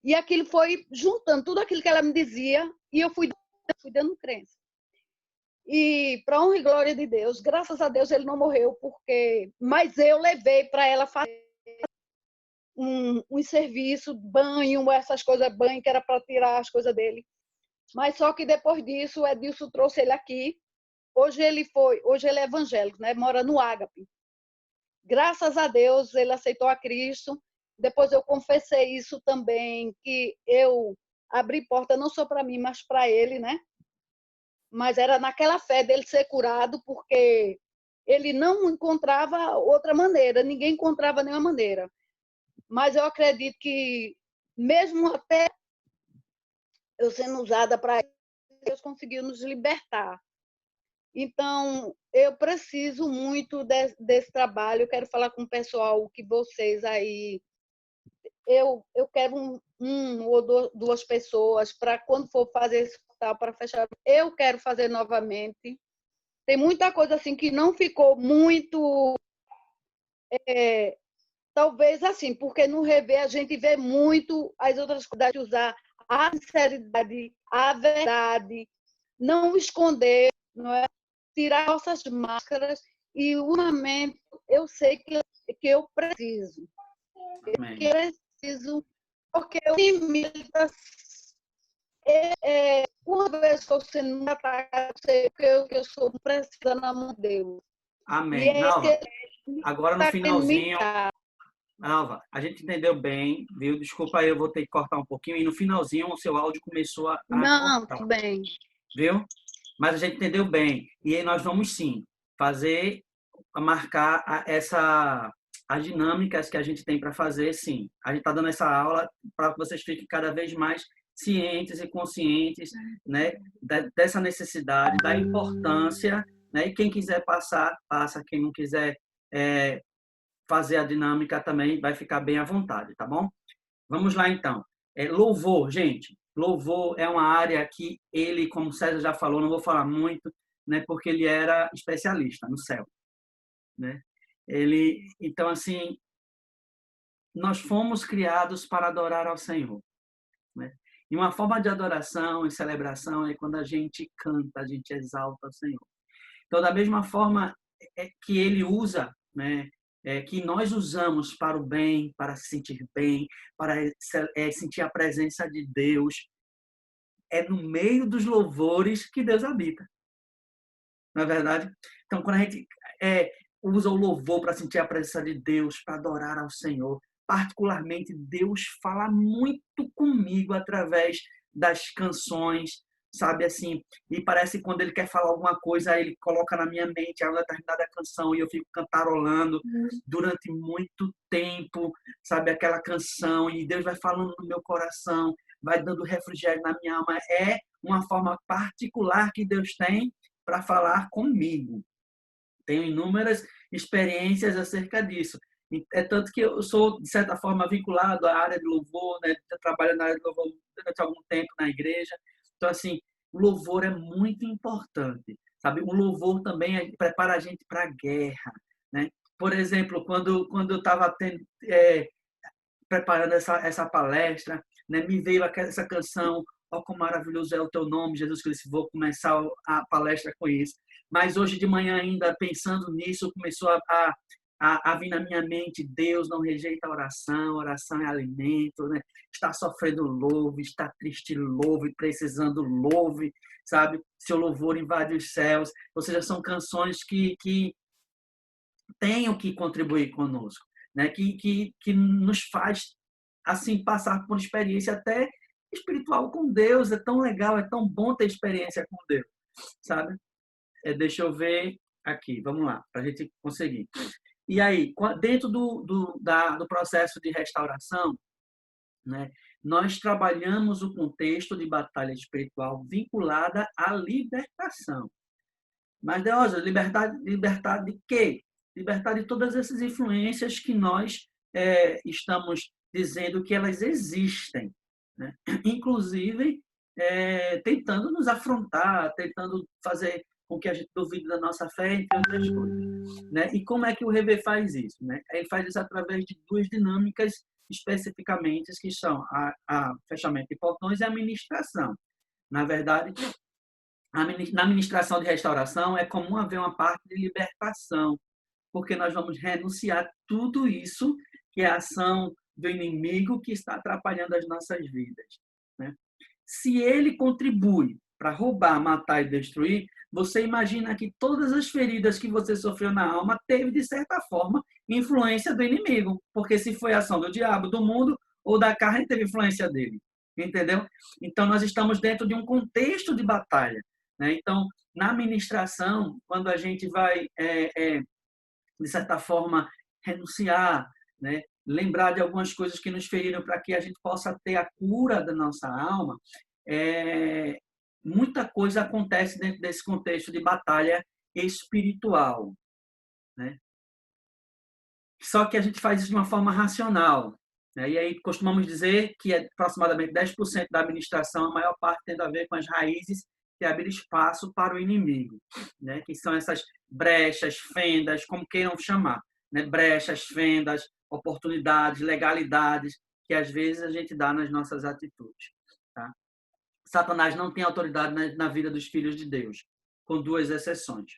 E aquilo foi juntando tudo aquilo que ela me dizia, e eu fui dando crença. E, para honra e glória de Deus, graças a Deus ele não morreu, mas eu levei para ela fazer um serviço, banho, essas coisas, banho, que era para tirar as coisas dele. Mas só que depois disso, o Edilson trouxe ele aqui. Hoje ele é evangélico, né? Mora no Ágape. Graças a Deus ele aceitou a Cristo. Depois eu confessei isso também, que eu abri porta não só para mim, mas para ele, né? Mas era naquela fé dele ser curado, porque ele não encontrava outra maneira, ninguém encontrava nenhuma maneira. Mas eu acredito que, mesmo até eu sendo usada para Deus, conseguiu nos libertar. Então, eu preciso muito desse trabalho. Eu quero falar com o pessoal que vocês aí. Eu quero um ou duas pessoas para quando for fazer esse portal para fechar. Eu quero fazer novamente. Tem muita coisa assim que não ficou muito. Talvez assim, porque no rever a gente vê muito as outras coisas de usar a sinceridade, a verdade, não esconder, não é? Tirar nossas máscaras e ultimamente eu sei que eu preciso. Amém. Eu preciso, porque o limite uma vez que eu sendo atacada, eu sei que eu sou precisando da mão de Deus. E Amém. é Nalva, esse agora no está querendo me finalzinho, dar. Nalva, a gente entendeu bem, viu? Desculpa aí, eu vou ter que cortar um pouquinho. E no finalzinho, o seu áudio começou a Não, cortar, tudo bem. viu? Mas a gente entendeu bem. E aí nós vamos sim fazer, marcar as dinâmicas que a gente tem para fazer, sim. A gente está dando essa aula para que vocês fiquem cada vez mais cientes e conscientes, né, dessa necessidade, da importância, né? E quem quiser passar, passa. Quem não quiser fazer a dinâmica também vai ficar bem à vontade, tá bom? Vamos lá, então. Louvor, gente. Louvor é uma área que ele, como o César já falou, não vou falar muito, né, porque ele era especialista no céu, né? Então, assim, nós fomos criados para adorar ao Senhor, né? E uma forma de adoração e celebração é quando a gente canta, a gente exalta o Senhor. Então, da mesma forma que ele usa, né, que nós usamos para o bem, para se sentir bem, para sentir a presença de Deus, é no meio dos louvores que Deus habita. Não é verdade? Então, quando a gente usa o louvor para sentir a presença de Deus, para adorar ao Senhor, particularmente, Deus fala muito comigo através das canções, sabe assim? E parece que quando ele quer falar alguma coisa, ele coloca na minha mente uma determinada canção e eu fico cantarolando durante muito tempo, sabe? Aquela canção, e Deus vai falando no meu coração, vai dando refrigério na minha alma. É uma forma particular que Deus tem para falar comigo. Tenho inúmeras experiências acerca disso. É tanto que eu sou, de certa forma, vinculado à área de louvor, né? Eu trabalho na área de louvor durante algum tempo na igreja. Então, assim, o louvor é muito importante, sabe? O louvor também prepara a gente para a guerra, né? Por exemplo, quando eu estava preparando essa palestra, né, me veio essa canção, ó, quão maravilhoso é o teu nome, Jesus Cristo. Vou começar a palestra com isso. Mas hoje de manhã, ainda pensando nisso, começou a vir na minha mente: Deus não rejeita a oração é alimento, né? Está sofrendo, louve, está triste, louve, precisando, louve, sabe? Seu louvor invade os céus. Ou seja, são canções que tenham que contribuir conosco, né? Que nos faz assim passar por experiência até espiritual com Deus. É tão legal, é tão bom ter experiência com Deus, sabe? Deixa eu ver aqui, vamos lá, para a gente conseguir. E aí, dentro do processo de restauração, né, nós trabalhamos o contexto de batalha espiritual vinculada à libertação. Mas, Deosa, libertar de quê? Libertar de todas essas influências que nós estamos dizendo que elas existem, né? Inclusive tentando nos afrontar, tentando fazer com que a gente duvide da nossa fé, entre outras coisas, né? E como é que o Rever faz isso, né? Ele faz isso através de duas dinâmicas especificamente, que são a fechamento de portões e a ministração. Na verdade, na ministração de restauração é comum haver uma parte de libertação, porque nós vamos renunciar tudo isso que é a ação do inimigo que está atrapalhando as nossas vidas, né? Se ele contribui para roubar, matar e destruir, você imagina que todas as feridas que você sofreu na alma teve, de certa forma, influência do inimigo, porque se foi ação do diabo, do mundo ou da carne, teve influência dele, entendeu? Então, nós estamos dentro de um contexto de batalha, né? Então, na ministração, quando a gente vai, de certa forma, renunciar, né? Lembrar de algumas coisas que nos feriram para que a gente possa ter a cura da nossa alma, muita coisa acontece dentro desse contexto de batalha espiritual, né? Só que a gente faz isso de uma forma racional, né? E aí costumamos dizer que aproximadamente 10% da administração, a maior parte tendo a ver com as raízes que abrem espaço para o inimigo, né? Que são essas brechas, fendas, como queiram chamar, né? Brechas, fendas, oportunidades, legalidades, que às vezes a gente dá nas nossas atitudes, tá? Satanás não tem autoridade na vida dos filhos de Deus, com duas exceções.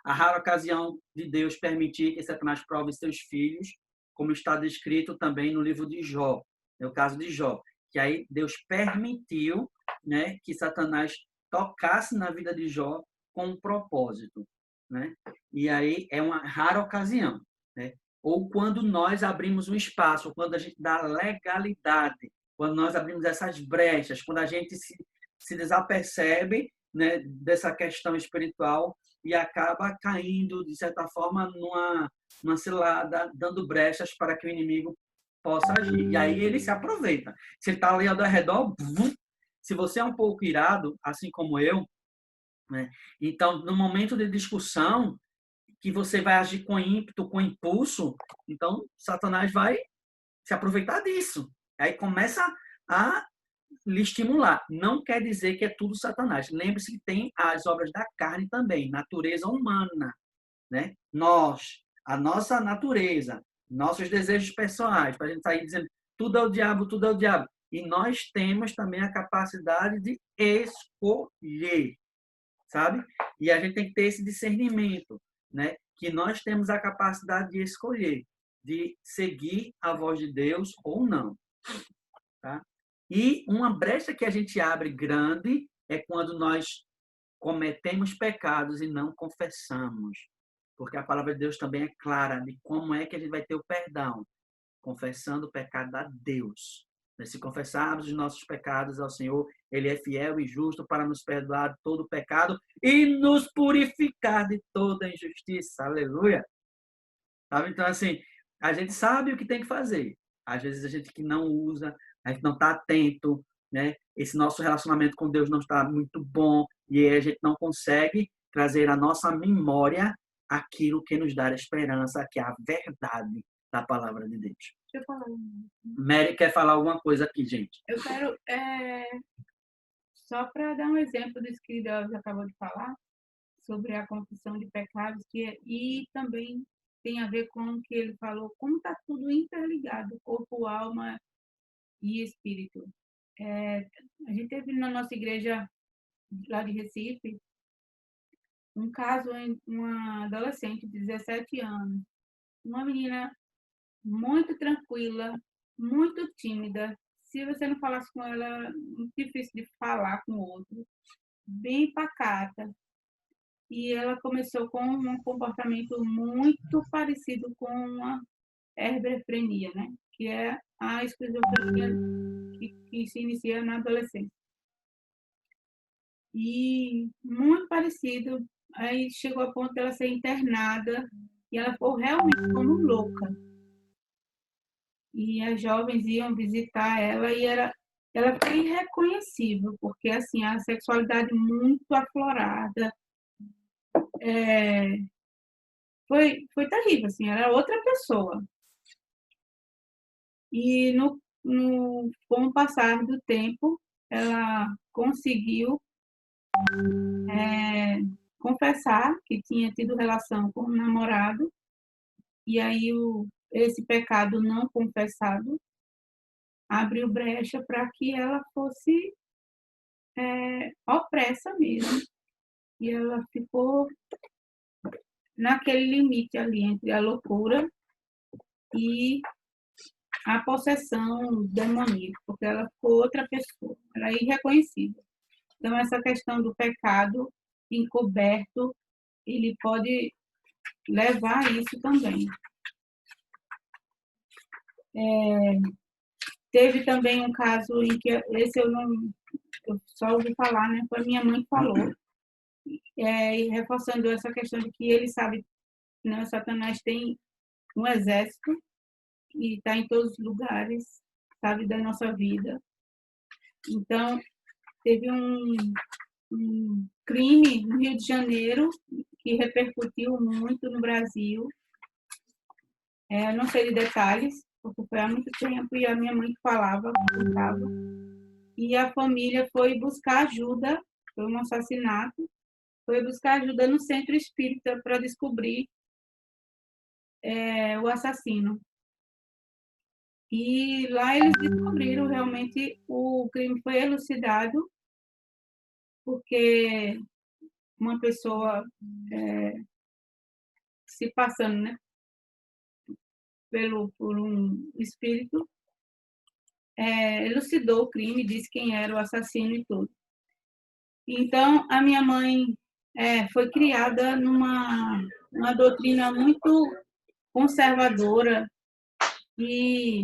A rara ocasião de Deus permitir que Satanás prove seus filhos, como está descrito também no livro de Jó, no caso de Jó, que aí Deus permitiu, né, que Satanás tocasse na vida de Jó com um propósito, né? E aí é uma rara ocasião, né? Ou quando nós abrimos um espaço, quando a gente dá legalidade, quando nós abrimos essas brechas, quando a gente se desapercebe, né, dessa questão espiritual e acaba caindo, de certa forma, numa cilada, dando brechas para que o inimigo possa agir. E aí ele se aproveita. Se ele está ali ao redor, se você é um pouco irado, assim como eu, né, então, no momento de discussão, que você vai agir com ímpeto, com impulso, então Satanás vai se aproveitar disso. Aí começa a lhe estimular. Não quer dizer que é tudo Satanás. Lembre-se que tem as obras da carne também, natureza humana, né? A nossa natureza, nossos desejos pessoais, para a gente sair dizendo tudo é o diabo, tudo é o diabo. E nós temos também a capacidade de escolher, sabe? E a gente tem que ter esse discernimento, né? Que nós temos a capacidade de escolher, de seguir a voz de Deus ou não, tá? E uma brecha que a gente abre grande é quando nós cometemos pecados e não confessamos. Porque a palavra de Deus também é clara de como é que a gente vai ter o perdão. Confessando o pecado a Deus. Se confessarmos os nossos pecados ao Senhor, Ele é fiel e justo para nos perdoar de todo o pecado e nos purificar de toda injustiça. Aleluia! Sabe? Então, assim, a gente sabe o que tem que fazer. Às vezes a gente que não usa, a gente não está atento, né? Esse nosso relacionamento com Deus não está muito bom e a gente não consegue trazer à nossa memória aquilo que nos dá a esperança, que é a verdade da palavra de Deus. Deixa eu falar. Mary quer falar alguma coisa aqui, gente. Eu quero, só para dar um exemplo disso que Deus acabou de falar, sobre a confissão de pecados, e também tem a ver com o que ele falou, como está tudo interligado, corpo, alma e espírito. A gente teve na nossa igreja lá de Recife um caso em uma adolescente de 17 anos, uma menina muito tranquila, muito tímida. Se você não falasse com ela, muito difícil de falar com o outro, bem pacata. E ela começou com um comportamento muito parecido com uma herbefrenia, né? Que é a esquizofrenia que se inicia na adolescência. E muito parecido, aí chegou a ponto de ela ser internada e ela ficou realmente como louca. E as jovens iam visitar ela e ela foi irreconhecível, porque assim, a sexualidade muito aflorada, foi terrível, assim, era outra pessoa. E com o passar do tempo, ela conseguiu confessar que tinha tido relação com um namorado, e aí esse pecado não confessado abriu brecha para que ela fosse opressa mesmo. E ela ficou naquele limite ali entre a loucura e a possessão demoníaca, porque ela ficou outra pessoa, ela é irreconhecível. Então, essa questão do pecado encoberto, ele pode levar a isso também. Teve também um caso em que, esse eu só ouvi falar, né? Foi a minha mãe que falou, e reforçando essa questão de que ele sabe, né, Satanás tem um exército e está em todos os lugares, sabe, da nossa vida. Então, teve um crime no Rio de Janeiro que repercutiu muito no Brasil. Não sei de detalhes, porque foi há muito tempo e a minha mãe que falava, contava. E a família foi buscar ajuda, foi um assassinato, foi buscar ajuda no centro espírita para descobrir o assassino. E lá eles descobriram realmente o crime foi elucidado, porque uma pessoa se passando, né, por um espírito, elucidou o crime, disse quem era o assassino e tudo. Então, a minha mãe foi criada numa doutrina muito conservadora e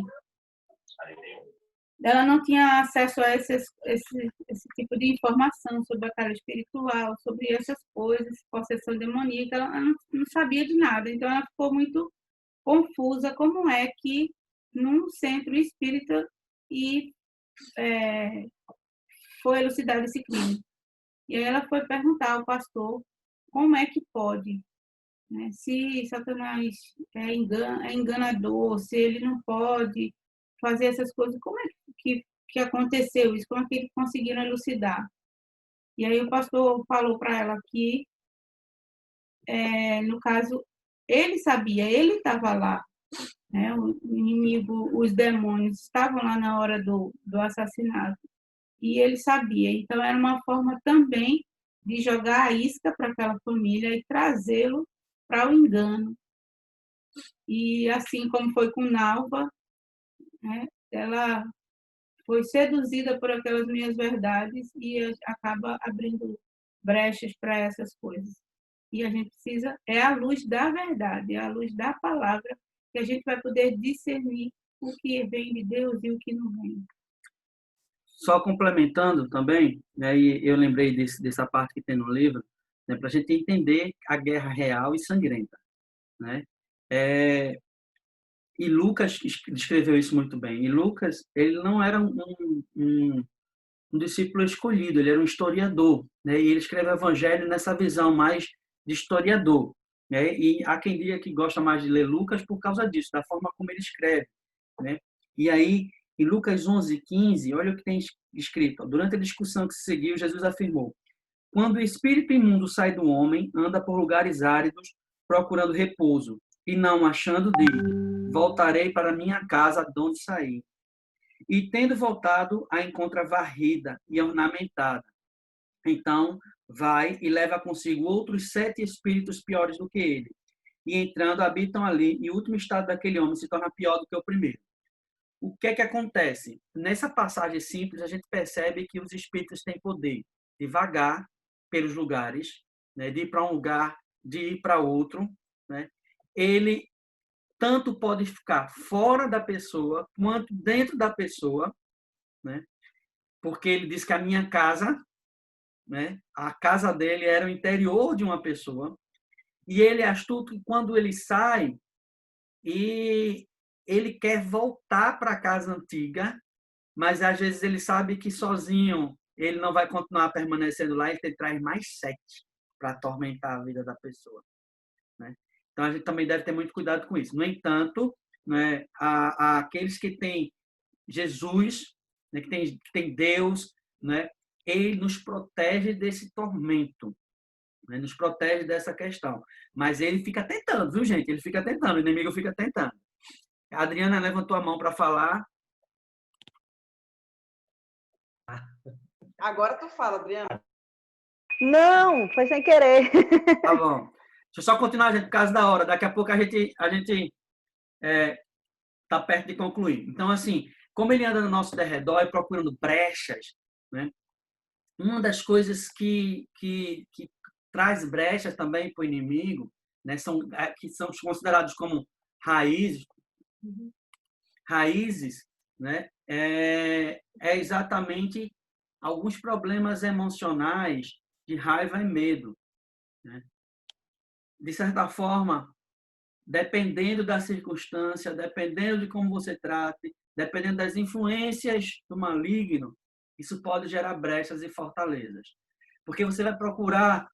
ela não tinha acesso a esse tipo de informação sobre a batalha espiritual, sobre essas coisas, possessão demoníaca, ela não sabia de nada. Então, ela ficou muito confusa como é que num centro espírita foi elucidado esse crime. E aí ela foi perguntar ao pastor como é que pode, né? Se Satanás é enganador, se ele não pode fazer essas coisas, como é que aconteceu isso? Como é que eles conseguiram elucidar? E aí o pastor falou para ela que, no caso, ele sabia, ele estava lá, né? O inimigo, os demônios estavam lá na hora do assassinato. E ele sabia. Então, era uma forma também de jogar a isca para aquela família e trazê-lo para o engano. E assim como foi com Nalva, né, ela foi seduzida por aquelas minhas verdades e acaba abrindo brechas para essas coisas. E a gente precisa, é a luz da verdade, é a luz da palavra, que a gente vai poder discernir o que vem de Deus e o que não vem. Só complementando também, né, e eu lembrei dessa parte que tem no livro, né, para a gente entender a guerra real e sangrenta, né? E Lucas descreveu isso muito bem. E Lucas, ele não era um discípulo escolhido, ele era um historiador, né? E ele escreve o Evangelho nessa visão mais de historiador, né? E há quem diga que gosta mais de ler Lucas por causa disso, da forma como ele escreve, né? E aí, em Lucas 11:15, olha o que tem escrito. Durante a discussão que se seguiu, Jesus afirmou: quando o espírito imundo sai do homem, anda por lugares áridos, procurando repouso, e não achando dele, voltarei para minha casa, de onde saí. E tendo voltado, a encontra varrida e ornamentada. Então, vai e leva consigo outros 7 espíritos piores do que ele. E entrando, habitam ali, e o último estado daquele homem se torna pior do que o primeiro. O que é que acontece? Nessa passagem simples, a gente percebe que os espíritos têm poder de vagar pelos lugares, né, de ir para um lugar, de ir para outro, né? Ele tanto pode ficar fora da pessoa quanto dentro da pessoa, né? Porque ele diz que a minha casa, né, a casa dele era o interior de uma pessoa, e ele é astuto que quando ele sai e ele quer voltar para a casa antiga, mas às vezes ele sabe que sozinho ele não vai continuar permanecendo lá, ele traz mais 7 para atormentar a vida da pessoa, né? Então a gente também deve ter muito cuidado com isso. No entanto, né, aqueles que têm Jesus, né, que tem Deus, né, ele nos protege desse tormento, né, nos protege dessa questão. Mas ele fica tentando, viu, gente? Ele fica tentando, o inimigo fica tentando. A Adriana levantou a mão para falar. Agora tu fala, Adriana. Não, foi sem querer. Tá bom. Deixa eu só continuar, gente, por causa da hora. Daqui a pouco a gente tá perto de concluir. Então, assim, como ele anda no nosso derredor e procurando brechas, né? Uma das coisas que traz brechas também para o inimigo, né? Que são considerados como raízes, né? É exatamente alguns problemas emocionais de raiva e medo, né? De certa forma, dependendo da circunstância, dependendo de como você trate, dependendo das influências do maligno, isso pode gerar brechas e fortalezas. porque você vai procurar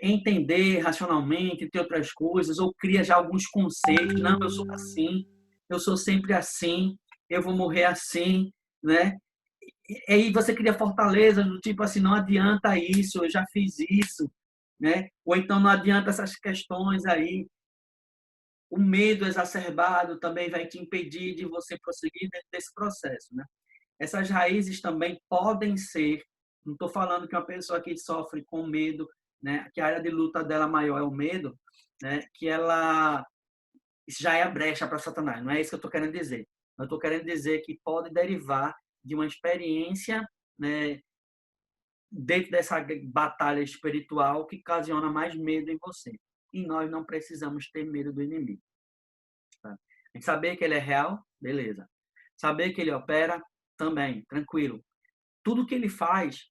entender racionalmente, entre outras coisas, ou cria já alguns conceitos. Não, eu sou assim, eu sou sempre assim, eu vou morrer assim, né? E aí você cria fortaleza do tipo assim, não adianta isso, eu já fiz isso, né? Ou então não adianta essas questões aí. O medo exacerbado também vai te impedir de você prosseguir dentro desse processo, né? Essas raízes também podem ser, não estou falando que uma pessoa que sofre com medo, né, que a área de luta dela maior é o medo, né, que ela isso já é a brecha para Satanás. Não é isso que eu estou querendo dizer. Eu estou querendo dizer que pode derivar de uma experiência, né, dentro dessa batalha espiritual que ocasiona mais medo em você. E nós não precisamos ter medo do inimigo. Tá? A gente saber que ele é real, beleza. Saber que ele opera, também, tranquilo. Tudo que ele faz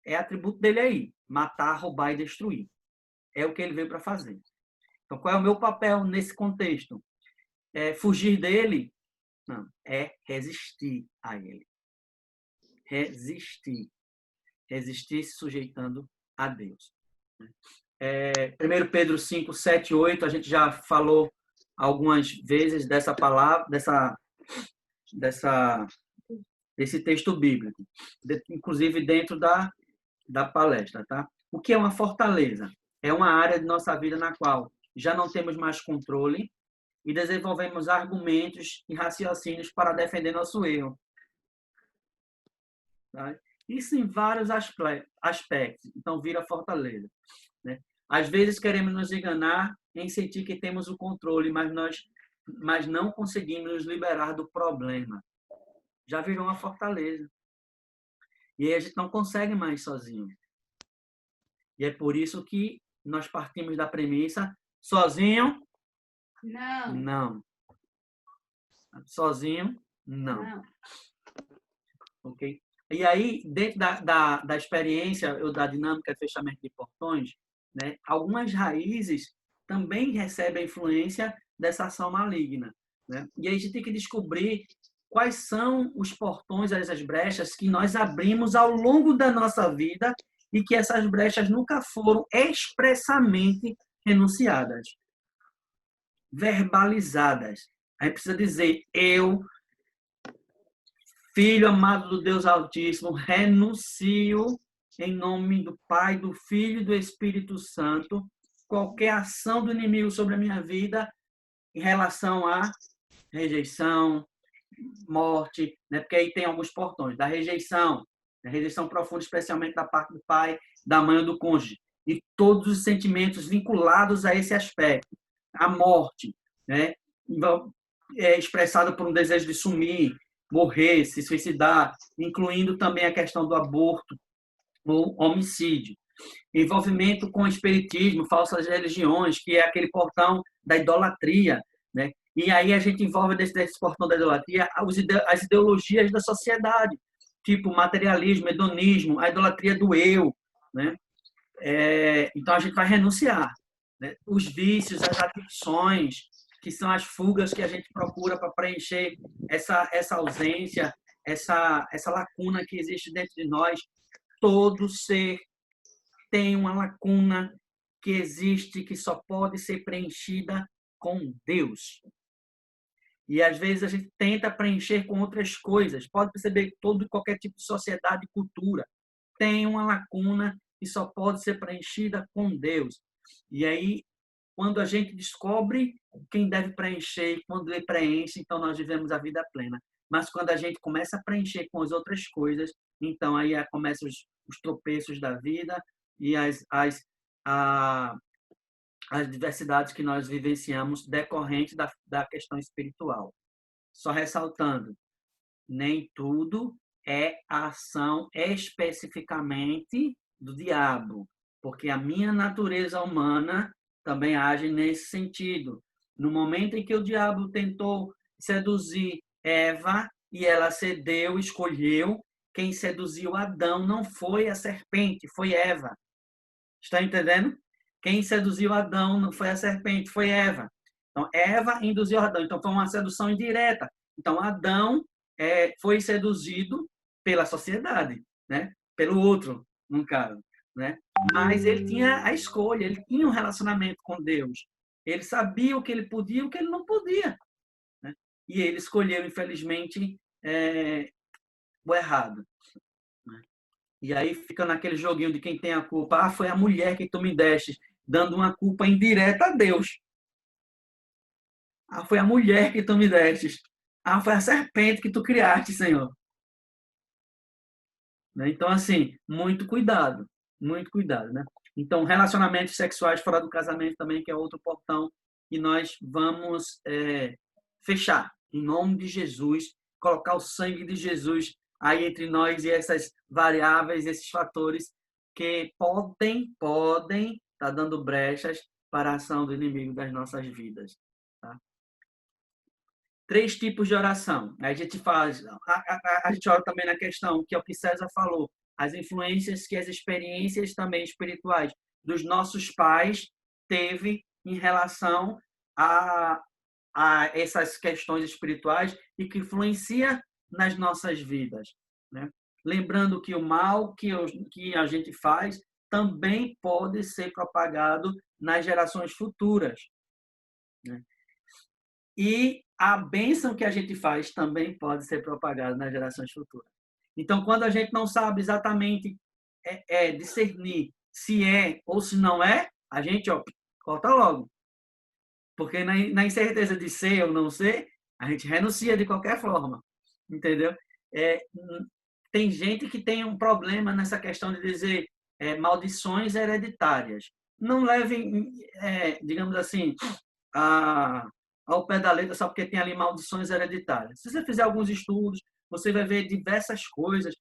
é atributo dele aí. Matar, roubar e destruir. É o que ele veio para fazer. Então, qual é o meu papel nesse contexto? É fugir dele? Não. É resistir a ele. Resistir. Resistir se sujeitando a Deus. 1 Pedro 5, 7, 8, a gente já falou algumas vezes dessa palavra, desse texto bíblico, inclusive dentro da palestra. Tá? O que é uma fortaleza? É uma área de nossa vida na qual já não temos mais controle e desenvolvemos argumentos e raciocínios para defender nosso erro. Tá? Isso em vários aspectos. Então, vira fortaleza. Né? Às vezes queremos nos enganar em sentir que temos o controle, mas não conseguimos nos liberar do problema. Já virou uma fortaleza. E aí a gente não consegue mais sozinho. E é por isso que nós partimos da premissa, sozinho, não. Sozinho, não. Ok? E aí, dentro da experiência ou da dinâmica de fechamento de portões, né, algumas raízes também recebem a influência dessa ação maligna. Né? E aí a gente tem que descobrir quais são os portões, as brechas que nós abrimos ao longo da nossa vida e que essas brechas nunca foram expressamente renunciadas, verbalizadas. A gente precisa dizer, eu, Filho amado do Deus Altíssimo, renuncio em nome do Pai, do Filho e do Espírito Santo qualquer ação do inimigo sobre a minha vida em relação à rejeição, morte, né? Porque aí tem alguns portões da rejeição, a rejeição profunda, especialmente da parte do pai, da mãe ou do cônjuge, e todos os sentimentos vinculados a esse aspecto. A morte, né? Expressada por um desejo de sumir, morrer, se suicidar, incluindo também a questão do aborto ou homicídio. Envolvimento com espiritismo, falsas religiões, que é aquele portão da idolatria, né? E aí a gente envolve desse portão da idolatria as ideologias da sociedade, tipo materialismo, hedonismo, a idolatria do eu, né? Então a gente vai renunciar, né? Os vícios, as adicções, que são as fugas que a gente procura para preencher essa ausência, essa lacuna que existe dentro de nós. Todo ser tem uma lacuna que existe, que só pode ser preenchida com Deus. E às vezes a gente tenta preencher com outras coisas. Pode perceber que todo e qualquer tipo de sociedade e cultura tem uma lacuna que só pode ser preenchida com Deus. E aí, quando a gente descobre quem deve preencher, quando ele preenche, então nós vivemos a vida plena. Mas quando a gente começa a preencher com as outras coisas, então aí começam os tropeços da vida e as diversidades que nós vivenciamos decorrente da questão espiritual. Só ressaltando, nem tudo é a ação especificamente do diabo, porque a minha natureza humana também age nesse sentido. No momento em que o diabo tentou seduzir Eva e ela cedeu, escolheu, quem seduziu Adão não foi a serpente, foi Eva. Está entendendo? Quem seduziu Adão não foi a serpente, foi Eva. Então, Eva induziu Adão. Então, foi uma sedução indireta. Então, Adão foi seduzido pela sociedade, né? Pelo outro, no caso. né? Mas ele tinha a escolha, ele tinha um relacionamento com Deus. Ele sabia o que ele podia e o que ele não podia, né? E ele escolheu, infelizmente, o errado, né? E aí fica naquele joguinho de quem tem a culpa. Ah, foi a mulher que tu me deste, dando uma culpa indireta a Deus. Ah, foi a mulher que tu me deste. Ah, foi a serpente que tu criaste, Senhor. Né? Então, assim, muito cuidado, né? Então, relacionamentos sexuais fora do casamento também, que é outro portão, e nós vamos fechar, em nome de Jesus, colocar o sangue de Jesus aí entre nós e essas variáveis, esses fatores que podem estar dando brechas para a ação do inimigo das nossas vidas. Tá? 3 tipos de oração. A gente faz, a gente ora também na questão, que é o que César falou, as influências que as experiências também espirituais dos nossos pais teve em relação a essas questões espirituais e que influencia nas nossas vidas, né? Lembrando que o mal que a gente faz também pode ser propagado nas gerações futuras, né? E a bênção que a gente faz também pode ser propagada nas gerações futuras. Então, quando a gente não sabe exatamente discernir se é ou se não é, a gente corta logo. Porque na incerteza de ser ou não ser, a gente renuncia de qualquer forma. Entendeu? Tem gente que tem um problema nessa questão de dizer maldições hereditárias. Não levem, digamos assim, ao pé da letra só porque tem ali maldições hereditárias. Se você fizer alguns estudos, você vai ver diversas coisas.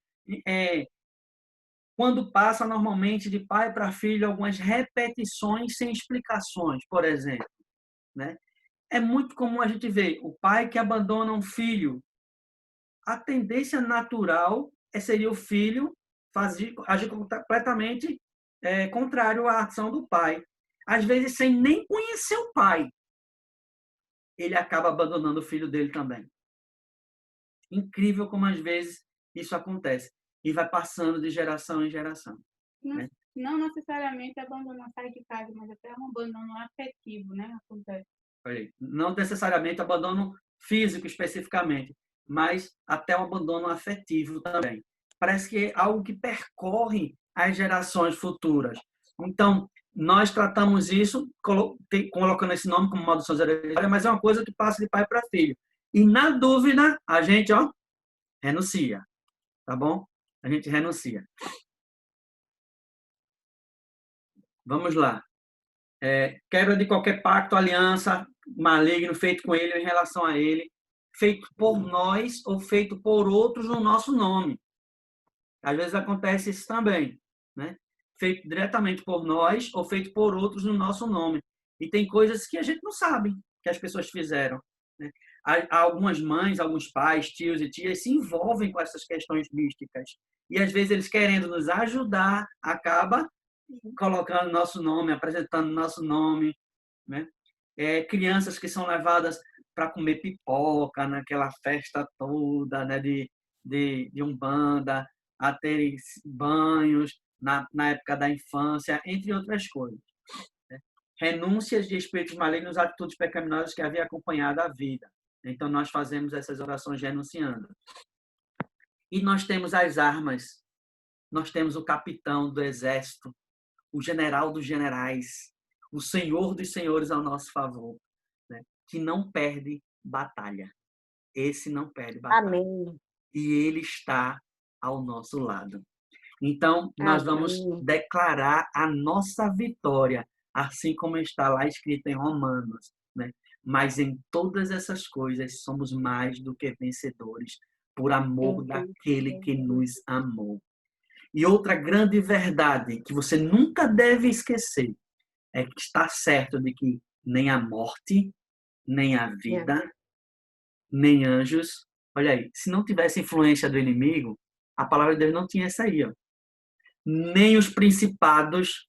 Quando passa normalmente de pai para filho, algumas repetições sem explicações, por exemplo, né? É muito comum a gente ver o pai que abandona um filho. A tendência natural seria o filho agir completamente contrário à ação do pai. Às vezes, sem nem conhecer o pai, ele acaba abandonando o filho dele também. Incrível como às vezes isso acontece. E vai passando de geração em geração. Né? Não necessariamente abandonar sair de casa, mas até um abandono afetivo, né? Acontece. Não necessariamente abandono físico especificamente, mas até o abandono afetivo também. Parece que é algo que percorre as gerações futuras. Então, nós tratamos isso colocando esse nome como maldições hereditárias, mas é uma coisa que passa de pai para filho. E, na dúvida, a gente renuncia. Tá bom? A gente renuncia. Vamos lá. Quebra de qualquer pacto, aliança, maligno feito com ele ou em relação a ele, feito por nós ou feito por outros no nosso nome. Às vezes acontece isso também, né? Feito diretamente por nós ou feito por outros no nosso nome. E tem coisas que a gente não sabe que as pessoas fizeram, né? Há algumas mães, alguns pais, tios e tias se envolvem com essas questões místicas. E às vezes eles querendo nos ajudar, acaba colocando nosso nome, apresentando nosso nome, né? Crianças que são levadas para comer pipoca naquela festa toda, né? de Umbanda, a terem banhos na época da infância, entre outras coisas. Né? Renúncias de espíritos malignos, atitudes pecaminosas que havia acompanhado a vida. Então, nós fazemos essas orações renunciando. E nós temos as armas. Nós temos o capitão do exército, o general dos generais, o senhor dos senhores ao nosso favor, né? Que não perde batalha. Esse não perde batalha. Amém. E ele está ao nosso lado. Então, nós vamos declarar a nossa vitória, assim como está lá escrito em Romanos, né? Mas em todas essas coisas somos mais do que vencedores por amor daquele que nos amou. E outra grande verdade que você nunca deve esquecer é que está certo de que nem a morte, nem a vida, nem anjos... Olha aí, se não tivesse influência do inimigo, a palavra de Deus não tinha essa aí. Nem os principados,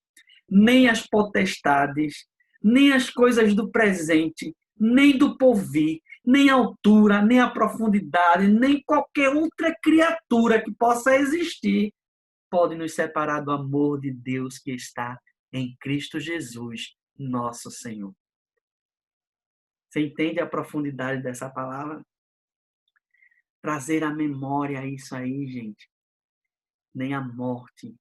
nem as potestades, nem as coisas do presente, nem do porvir, nem a altura, nem a profundidade, nem qualquer outra criatura que possa existir pode nos separar do amor de Deus que está em Cristo Jesus, nosso Senhor. Você entende a profundidade dessa palavra? Trazer à memória isso aí, gente. Nem a morte.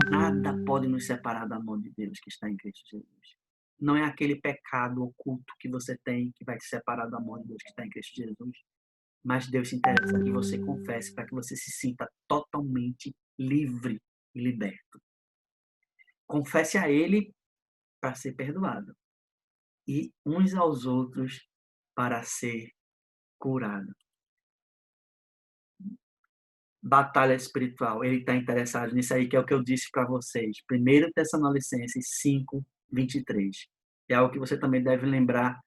Nada pode nos separar do amor de Deus que está em Cristo Jesus. Não é aquele pecado oculto que você tem que vai te separar do amor de Deus que está em Cristo Jesus. Mas Deus se interessa que você confesse para que você se sinta totalmente livre e liberto. Confesse a Ele para ser perdoado. E uns aos outros para ser curado. Batalha espiritual. Ele está interessado nisso aí, que é o que eu disse para vocês. 1 Tessalonicenses 5, 23. É algo que você também deve lembrar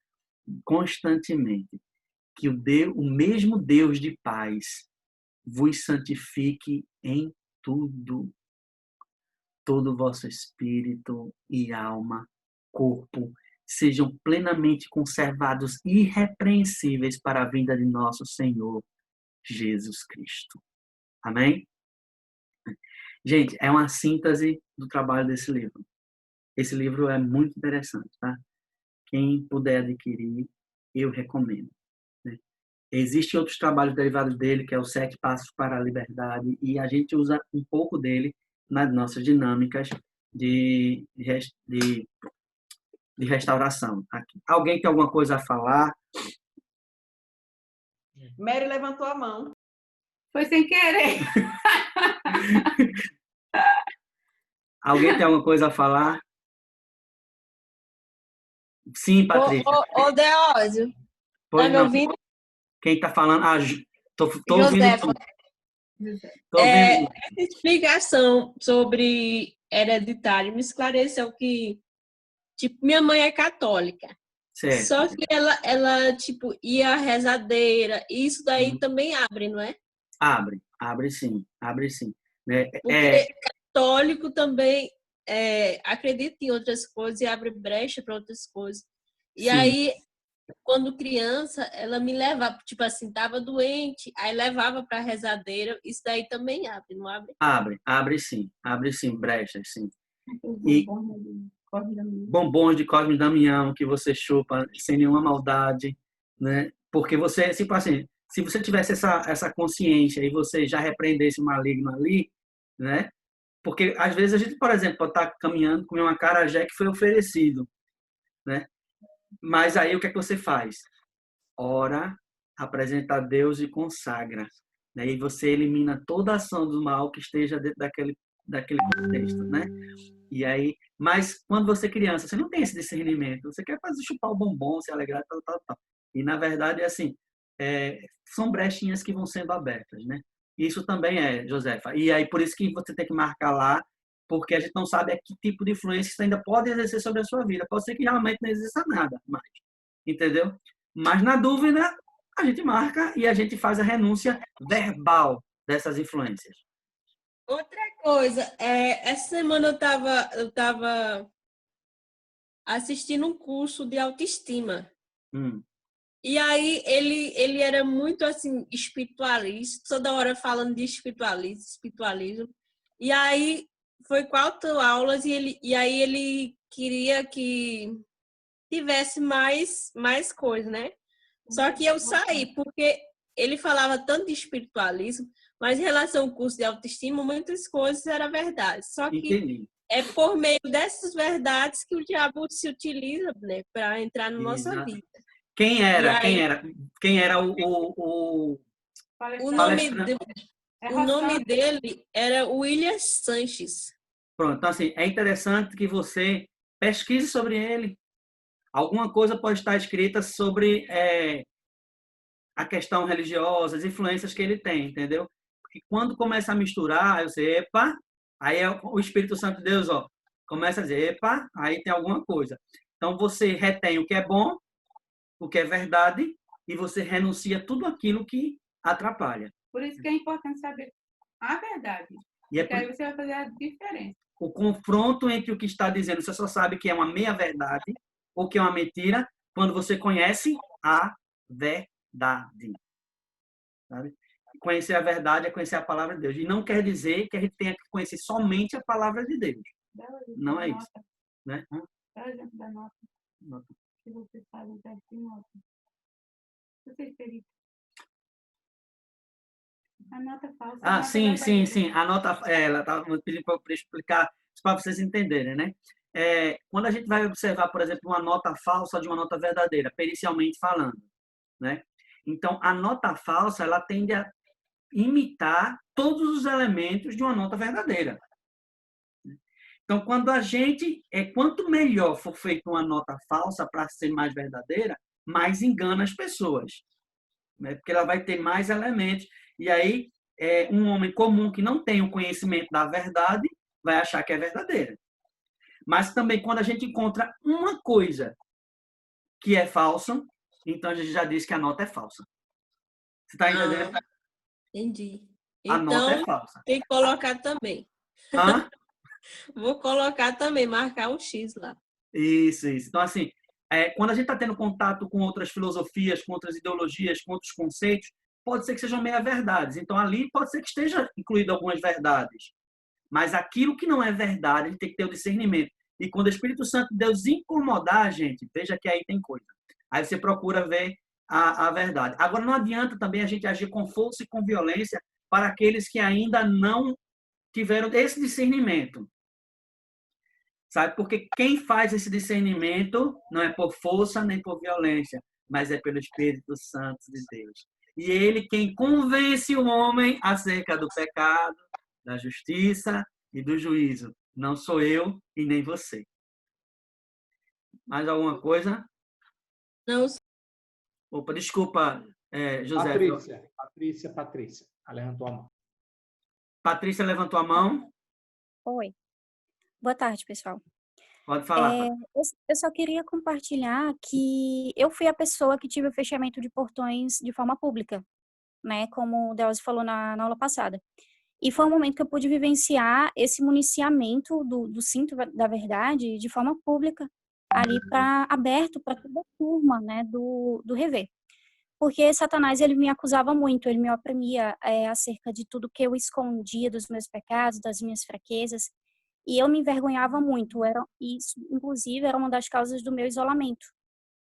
constantemente. Que o mesmo Deus de paz vos santifique em tudo. Todo o vosso espírito e alma, corpo, sejam plenamente conservados irrepreensíveis para a vinda de nosso Senhor Jesus Cristo. Amém? Gente, é uma síntese do trabalho desse livro. Esse livro é muito interessante, tá? Quem puder adquirir, eu recomendo. Né? Existem outros trabalhos derivados dele, que é o 7 Passos para a Liberdade, e a gente usa um pouco dele nas nossas dinâmicas de restauração. Aqui. Alguém tem alguma coisa a falar? Mary levantou a mão. Foi sem querer. Alguém tem alguma coisa a falar? Sim, Patrícia. Ô, Deósio, Pois tá me não. ouvindo? Quem está falando? Tô ouvindo Josefa. tudo. Tô ouvindo. Essa explicação sobre hereditário me esclareceu que, tipo, minha mãe é católica. Certo. Só que ela tipo, ia à rezadeira. E isso daí também abre, não é? Abre sim. Né? Porque católico também acredita em outras coisas e abre brecha para outras coisas. E Sim. aí, quando criança, ela me levava, tipo assim, tava doente, aí levava para a rezadeira. Isso daí também abre, não abre? Abre sim, brechas, sim. E bombons de Cosme e Damião que você chupa sem nenhuma maldade, né? Porque você, tipo assim, se você tivesse essa consciência e você já repreendesse o maligno ali, né? Porque às vezes a gente, por exemplo, pode estar caminhando, comer uma acarajé que foi oferecido, né? Mas aí o que é que você faz? Ora, apresenta a Deus e consagra. Né? E você elimina toda a ação do mal que esteja dentro daquele contexto, né? E aí, mas quando você é criança, você não tem esse discernimento. Você quer fazer chupar o bombom, se alegrar, tal. E na verdade é assim, são brechinhas que vão sendo abertas, né? Isso também Josefa. E aí por isso que você tem que marcar lá, porque a gente não sabe que tipo de influência você ainda pode exercer sobre a sua vida. Pode ser que realmente não exista nada mais, entendeu? Mas na dúvida a gente marca e a gente faz a renúncia verbal dessas influências. Outra coisa, essa semana eu tava assistindo um curso de autoestima. E aí ele era muito assim espiritualista, toda hora falando de espiritualismo. E aí foi 4 aulas e aí ele queria que tivesse mais coisa, né? Só que eu saí porque ele falava tanto de espiritualismo, mas em relação ao curso de autoestima, muitas coisas eram verdade. Só que Entendi. é por meio dessas verdades que o diabo se utiliza, né, para entrar na nossa vida. Quem era o nome dele era William Sanches. Pronto, então assim, é interessante que você pesquise sobre ele. Alguma coisa pode estar escrita sobre a questão religiosa, as influências que ele tem, entendeu? Porque quando começa a misturar, eu sei, epa, aí o Espírito Santo de Deus, começa a dizer, epa, aí tem alguma coisa. Então você retém o que é bom, o que é verdade, e você renuncia tudo aquilo que atrapalha. Por isso que é importante saber a verdade. Porque aí você vai fazer a diferença. O confronto entre o que está dizendo, você só sabe que é uma meia-verdade ou que é uma mentira quando você conhece a verdade. Sabe? conhecer a verdade é conhecer a palavra de Deus. E não quer dizer que a gente tenha que conhecer somente a palavra de Deus. Não é isso. Né? Por exemplo, da nota que vocês fazem o teste de nota. Vocês teriam a nota falsa. Ah, sim. A nota, ela estava pedindo para eu explicar para vocês entenderem, né? Quando a gente vai observar, por exemplo, uma nota falsa de uma nota verdadeira, pericialmente falando, né? Então, a nota falsa, ela tende a imitar todos os elementos de uma nota verdadeira. Então, quanto melhor for feita uma nota falsa para ser mais verdadeira, mais engana as pessoas, né? Porque ela vai ter mais elementos. E aí, um homem comum que não tem o conhecimento da verdade vai achar que é verdadeira. Mas também, quando a gente encontra uma coisa que é falsa, então a gente já diz que a nota é falsa. Você está entendendo? Entendi. A nota é Então, falsa. tem que colocar também. Hã? Vou colocar também, marcar um X lá. Isso. Então, assim, quando a gente está tendo contato com outras filosofias, com outras ideologias, com outros conceitos, pode ser que sejam meia-verdades. Então, ali pode ser que esteja incluído algumas verdades. Mas aquilo que não é verdade, a gente tem que ter o discernimento. E quando o Espírito Santo de Deus incomodar a gente, veja que aí tem coisa. Aí você procura ver a verdade. Agora, não adianta também a gente agir com força e com violência para aqueles que ainda não tiveram esse discernimento. Sabe? Porque quem faz esse discernimento não é por força nem por violência, mas é pelo Espírito Santo de Deus. E ele quem convence o homem acerca do pecado, da justiça e do juízo. Não sou eu e nem você. Mais alguma coisa? Não. Opa, desculpa, José. Patrícia. Ela levantou a mão. Patrícia levantou a mão. Oi. Boa tarde, pessoal. Pode falar. Eu só queria compartilhar que eu fui a pessoa que tive o fechamento de portões de forma pública, né? Como o Delcio falou na aula passada. E foi um momento que eu pude vivenciar esse municiamento do cinto da verdade de forma pública, ali aberto para toda a turma, né, do Rever. Porque Satanás, ele me acusava muito, ele me oprimia acerca de tudo que eu escondia dos meus pecados, das minhas fraquezas, e eu me envergonhava muito. Isso, inclusive, era uma das causas do meu isolamento,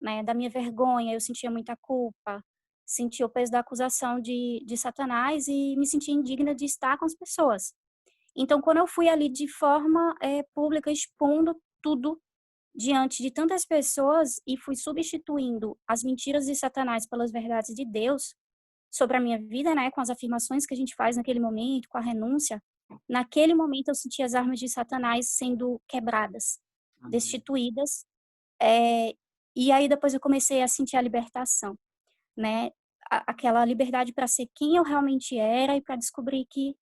né, da minha vergonha. Eu sentia muita culpa, sentia o peso da acusação de Satanás e me sentia indigna de estar com as pessoas. Então, quando eu fui ali de forma pública, expondo tudo diante de tantas pessoas e fui substituindo as mentiras de Satanás pelas verdades de Deus sobre a minha vida, né, com as afirmações que a gente faz naquele momento, com a renúncia, naquele momento eu senti as armas de Satanás sendo quebradas, destituídas, e aí depois eu comecei a sentir a libertação, né, aquela liberdade para ser quem eu realmente era e para descobrir que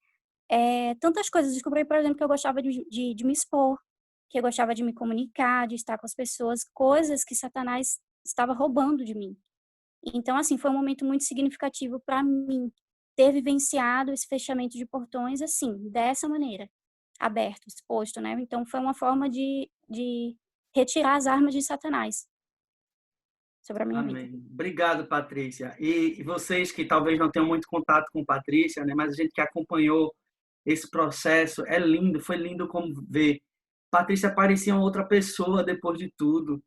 tantas coisas. Descobri, por exemplo, que eu gostava de me expor, que eu gostava de me comunicar, de estar com as pessoas, coisas que Satanás estava roubando de mim. Então, assim, foi um momento muito significativo para mim ter vivenciado esse fechamento de portões, assim, dessa maneira, aberto, exposto, né? Então, foi uma forma de retirar as armas de Satanás sobre a minha Amém. vida. Obrigado, Patrícia. E vocês que talvez não tenham muito contato com Patrícia, né? Mas a gente que acompanhou esse processo, é lindo, foi lindo como ver. Patrícia parecia uma outra pessoa depois de tudo.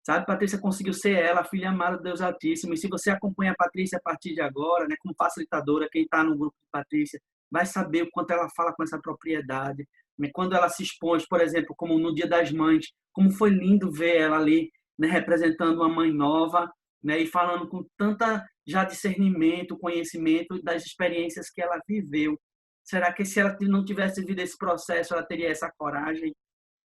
Sabe, Patrícia conseguiu ser ela, a filha amada de Deus Altíssimo. E se você acompanha a Patrícia a partir de agora, né, como facilitadora, quem está no grupo de Patrícia, vai saber o quanto ela fala com essa propriedade. Né? Quando ela se expõe, por exemplo, como no Dia das Mães, como foi lindo ver ela ali, né, representando uma mãe nova, né, e falando com tanta já discernimento, conhecimento das experiências que ela viveu. Será que se ela não tivesse vivido esse processo, ela teria essa coragem?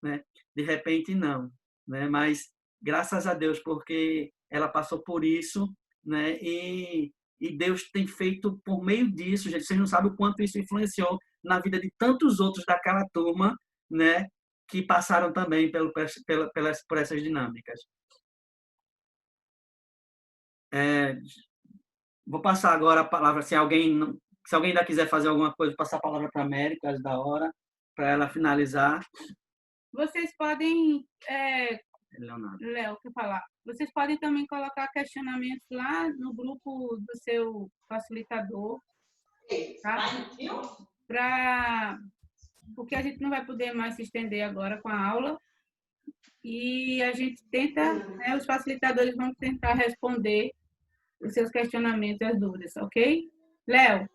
Né? De repente, não. Né? Mas graças a Deus, porque ela passou por isso, né? E Deus tem feito por meio disso, gente, vocês não sabem o quanto isso influenciou na vida de tantos outros daquela turma, né? Que passaram também por essas dinâmicas. Vou passar agora a palavra, se alguém ainda quiser fazer alguma coisa, passar a palavra para a América, antes da hora, para ela finalizar. Vocês podem, Léo, quer falar? Vocês podem também colocar questionamentos lá no grupo do seu facilitador, tá? Porque a gente não vai poder mais se estender agora com a aula. E a gente tenta, né, os facilitadores vão tentar responder os seus questionamentos e as dúvidas, ok? Léo?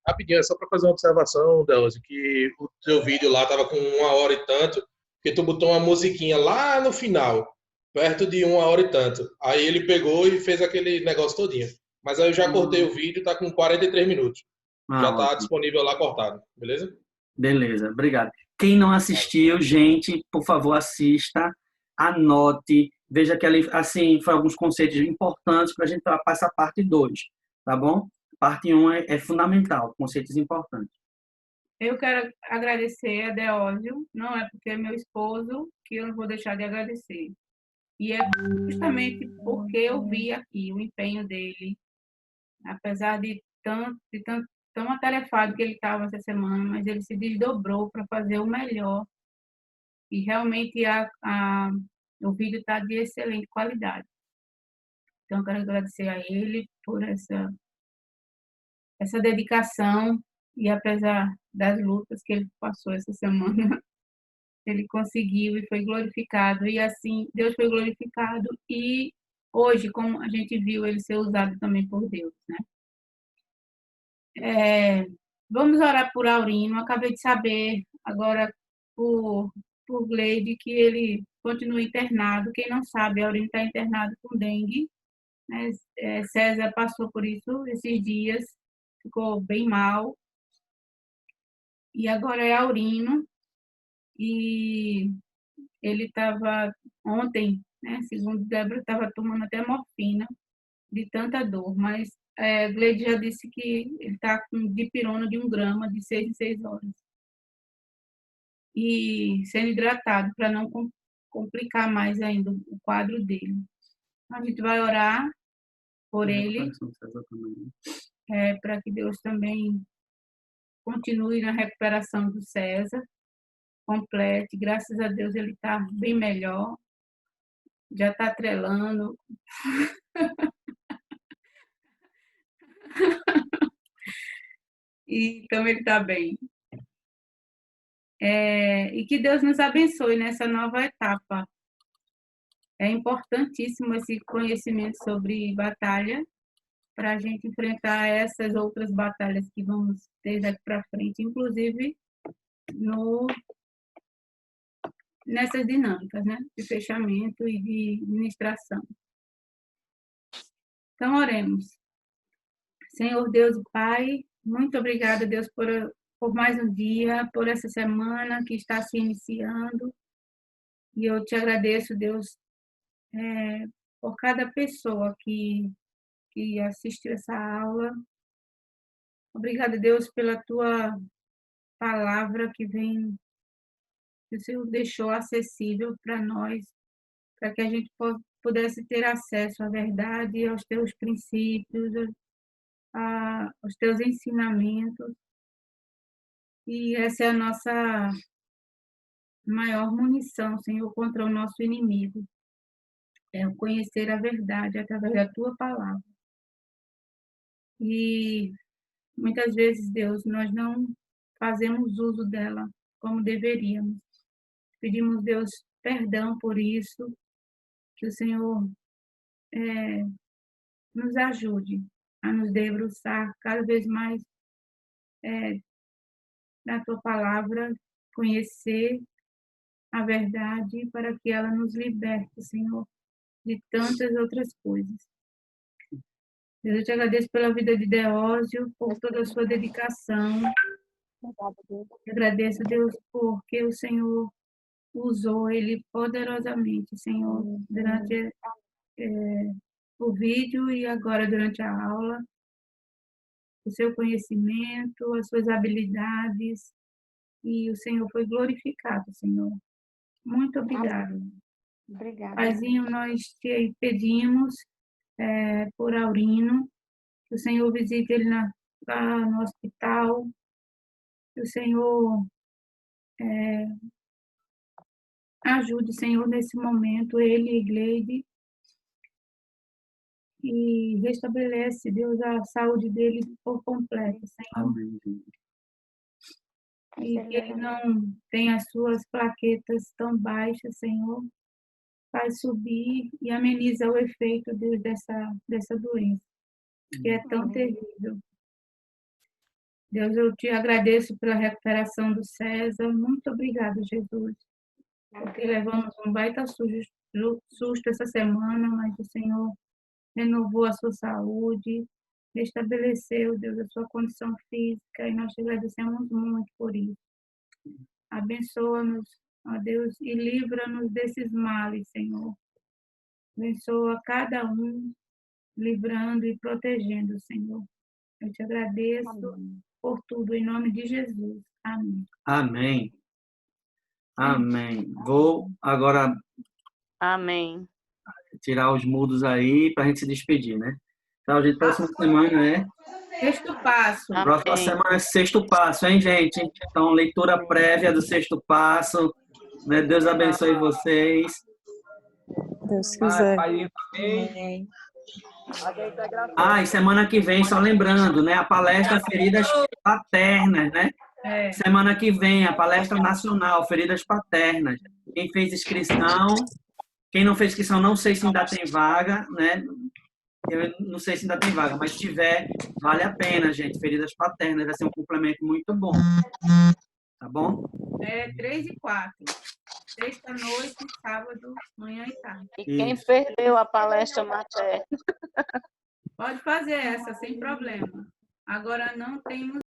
Rapidinho, é só para fazer uma observação, Delzi, que o teu vídeo lá tava com 1 hora e tanto, porque tu botou uma musiquinha lá no final, perto de 1 hora e tanto. Aí ele pegou e fez aquele negócio todinho. Mas aí eu já cortei o vídeo, tá com 43 minutos. Já tá Ótimo. disponível lá cortado, beleza? Beleza, obrigado. Quem não assistiu, gente, por favor, assista, anote, veja que ali, assim, foi alguns conceitos importantes para a gente para essa parte 2, tá bom? Parte 1 é fundamental, conceitos importantes. Eu quero agradecer a Deósio, não é porque é meu esposo que eu não vou deixar de agradecer. E é justamente porque eu vi aqui o empenho dele, apesar de tão atarefado que ele estava essa semana, mas ele se desdobrou para fazer o melhor. E realmente o vídeo está de excelente qualidade. Então, eu quero agradecer a ele por essa dedicação e apesar das lutas que ele passou essa semana, ele conseguiu e foi glorificado. E assim, Deus foi glorificado e hoje, como a gente viu, ele ser usado também por Deus, né? Vamos orar por Aurino. Acabei de saber agora por Gleide que ele continua internado. Quem não sabe, Aurino está internado com dengue, né? César passou por isso esses dias, ficou bem mal. E agora é Aurino. E ele estava ontem, né, segundo Débora, estava tomando até morfina de tanta dor, mas Gleide já disse que ele está com dipirona de 1 grama de 6 em 6 horas. E sendo hidratado para não complicar mais ainda o quadro dele. A gente vai orar por ele, para que Deus também continue na recuperação do César, complete. Graças a Deus ele está bem melhor, já está trelando. E, então ele está bem. E que Deus nos abençoe nessa nova etapa. É importantíssimo esse conhecimento sobre batalha para a gente enfrentar essas outras batalhas que vamos ter daqui para frente, inclusive nessas dinâmicas, né, de fechamento e de administração. Então, oremos. Senhor Deus e Pai, muito obrigada, Deus, por mais um dia, por essa semana que está se iniciando. E eu te agradeço, Deus, por cada pessoa que assistiu essa aula. Obrigada, Deus, pela tua palavra que o Senhor deixou acessível para nós, para que a gente pudesse ter acesso à verdade, aos teus princípios, aos teus ensinamentos. E essa é a nossa maior munição, Senhor, contra o nosso inimigo. É o conhecer a verdade através da tua palavra. E muitas vezes, Deus, nós não fazemos uso dela como deveríamos. Pedimos, Deus, perdão por isso, que o Senhor nos ajude a nos debruçar cada vez mais na tua palavra, conhecer a verdade para que ela nos liberte, Senhor, de tantas outras coisas. Deus, eu te agradeço pela vida de Deósio, por toda a sua dedicação. Eu agradeço, Deus, porque o Senhor usou ele poderosamente, Senhor, durante o vídeo e agora durante a aula. O seu conhecimento, as suas habilidades, e o Senhor foi glorificado, Senhor. Muito obrigada. Obrigada. Paizinho, nós te pedimos por Aurino, que o Senhor visite ele lá no hospital, que o Senhor ajude, Senhor, nesse momento, ele e Gleide, e restabelece, Deus, a saúde dele por completo, Senhor. Amém. E que ele não tenha as suas plaquetas tão baixas, Senhor. Faz subir e ameniza o efeito, Deus, dessa doença, que é tão terrível. Deus, eu te agradeço pela recuperação do César. Muito obrigada, Jesus. Porque levamos um baita susto essa semana, mas o Senhor renovou a sua saúde, restabeleceu, Deus, a sua condição física, e nós te agradecemos muito por isso. Abençoa-nos, ó Deus, e livra-nos desses males, Senhor. Abençoa cada um, livrando e protegendo, Senhor. Eu te agradeço por tudo, em nome de Jesus. Amém. Amém. Amém. Vou agora tirar os mudos aí para a gente se despedir, né? Então, gente, próxima semana é... Sexto passo. Próxima semana é sexto passo, hein, gente? Então, leitura prévia do sexto passo. Né? Deus abençoe vocês. Deus quiser. Amém. E semana que vem, só lembrando, né? A palestra Feridas Paternas, né? Semana que vem, a palestra nacional, Feridas Paternas. Quem fez inscrição, quem não fez inscrição, não sei se ainda tem vaga, né? Eu não sei se ainda tem vaga, mas se tiver, vale a pena, gente. Feridas Paternas vai ser um complemento muito bom. Tá bom? 3 e 4. Sexta-noite, sábado, manhã e tarde. E quem perdeu a palestra materna? Pode fazer essa, sem problema. Agora não temos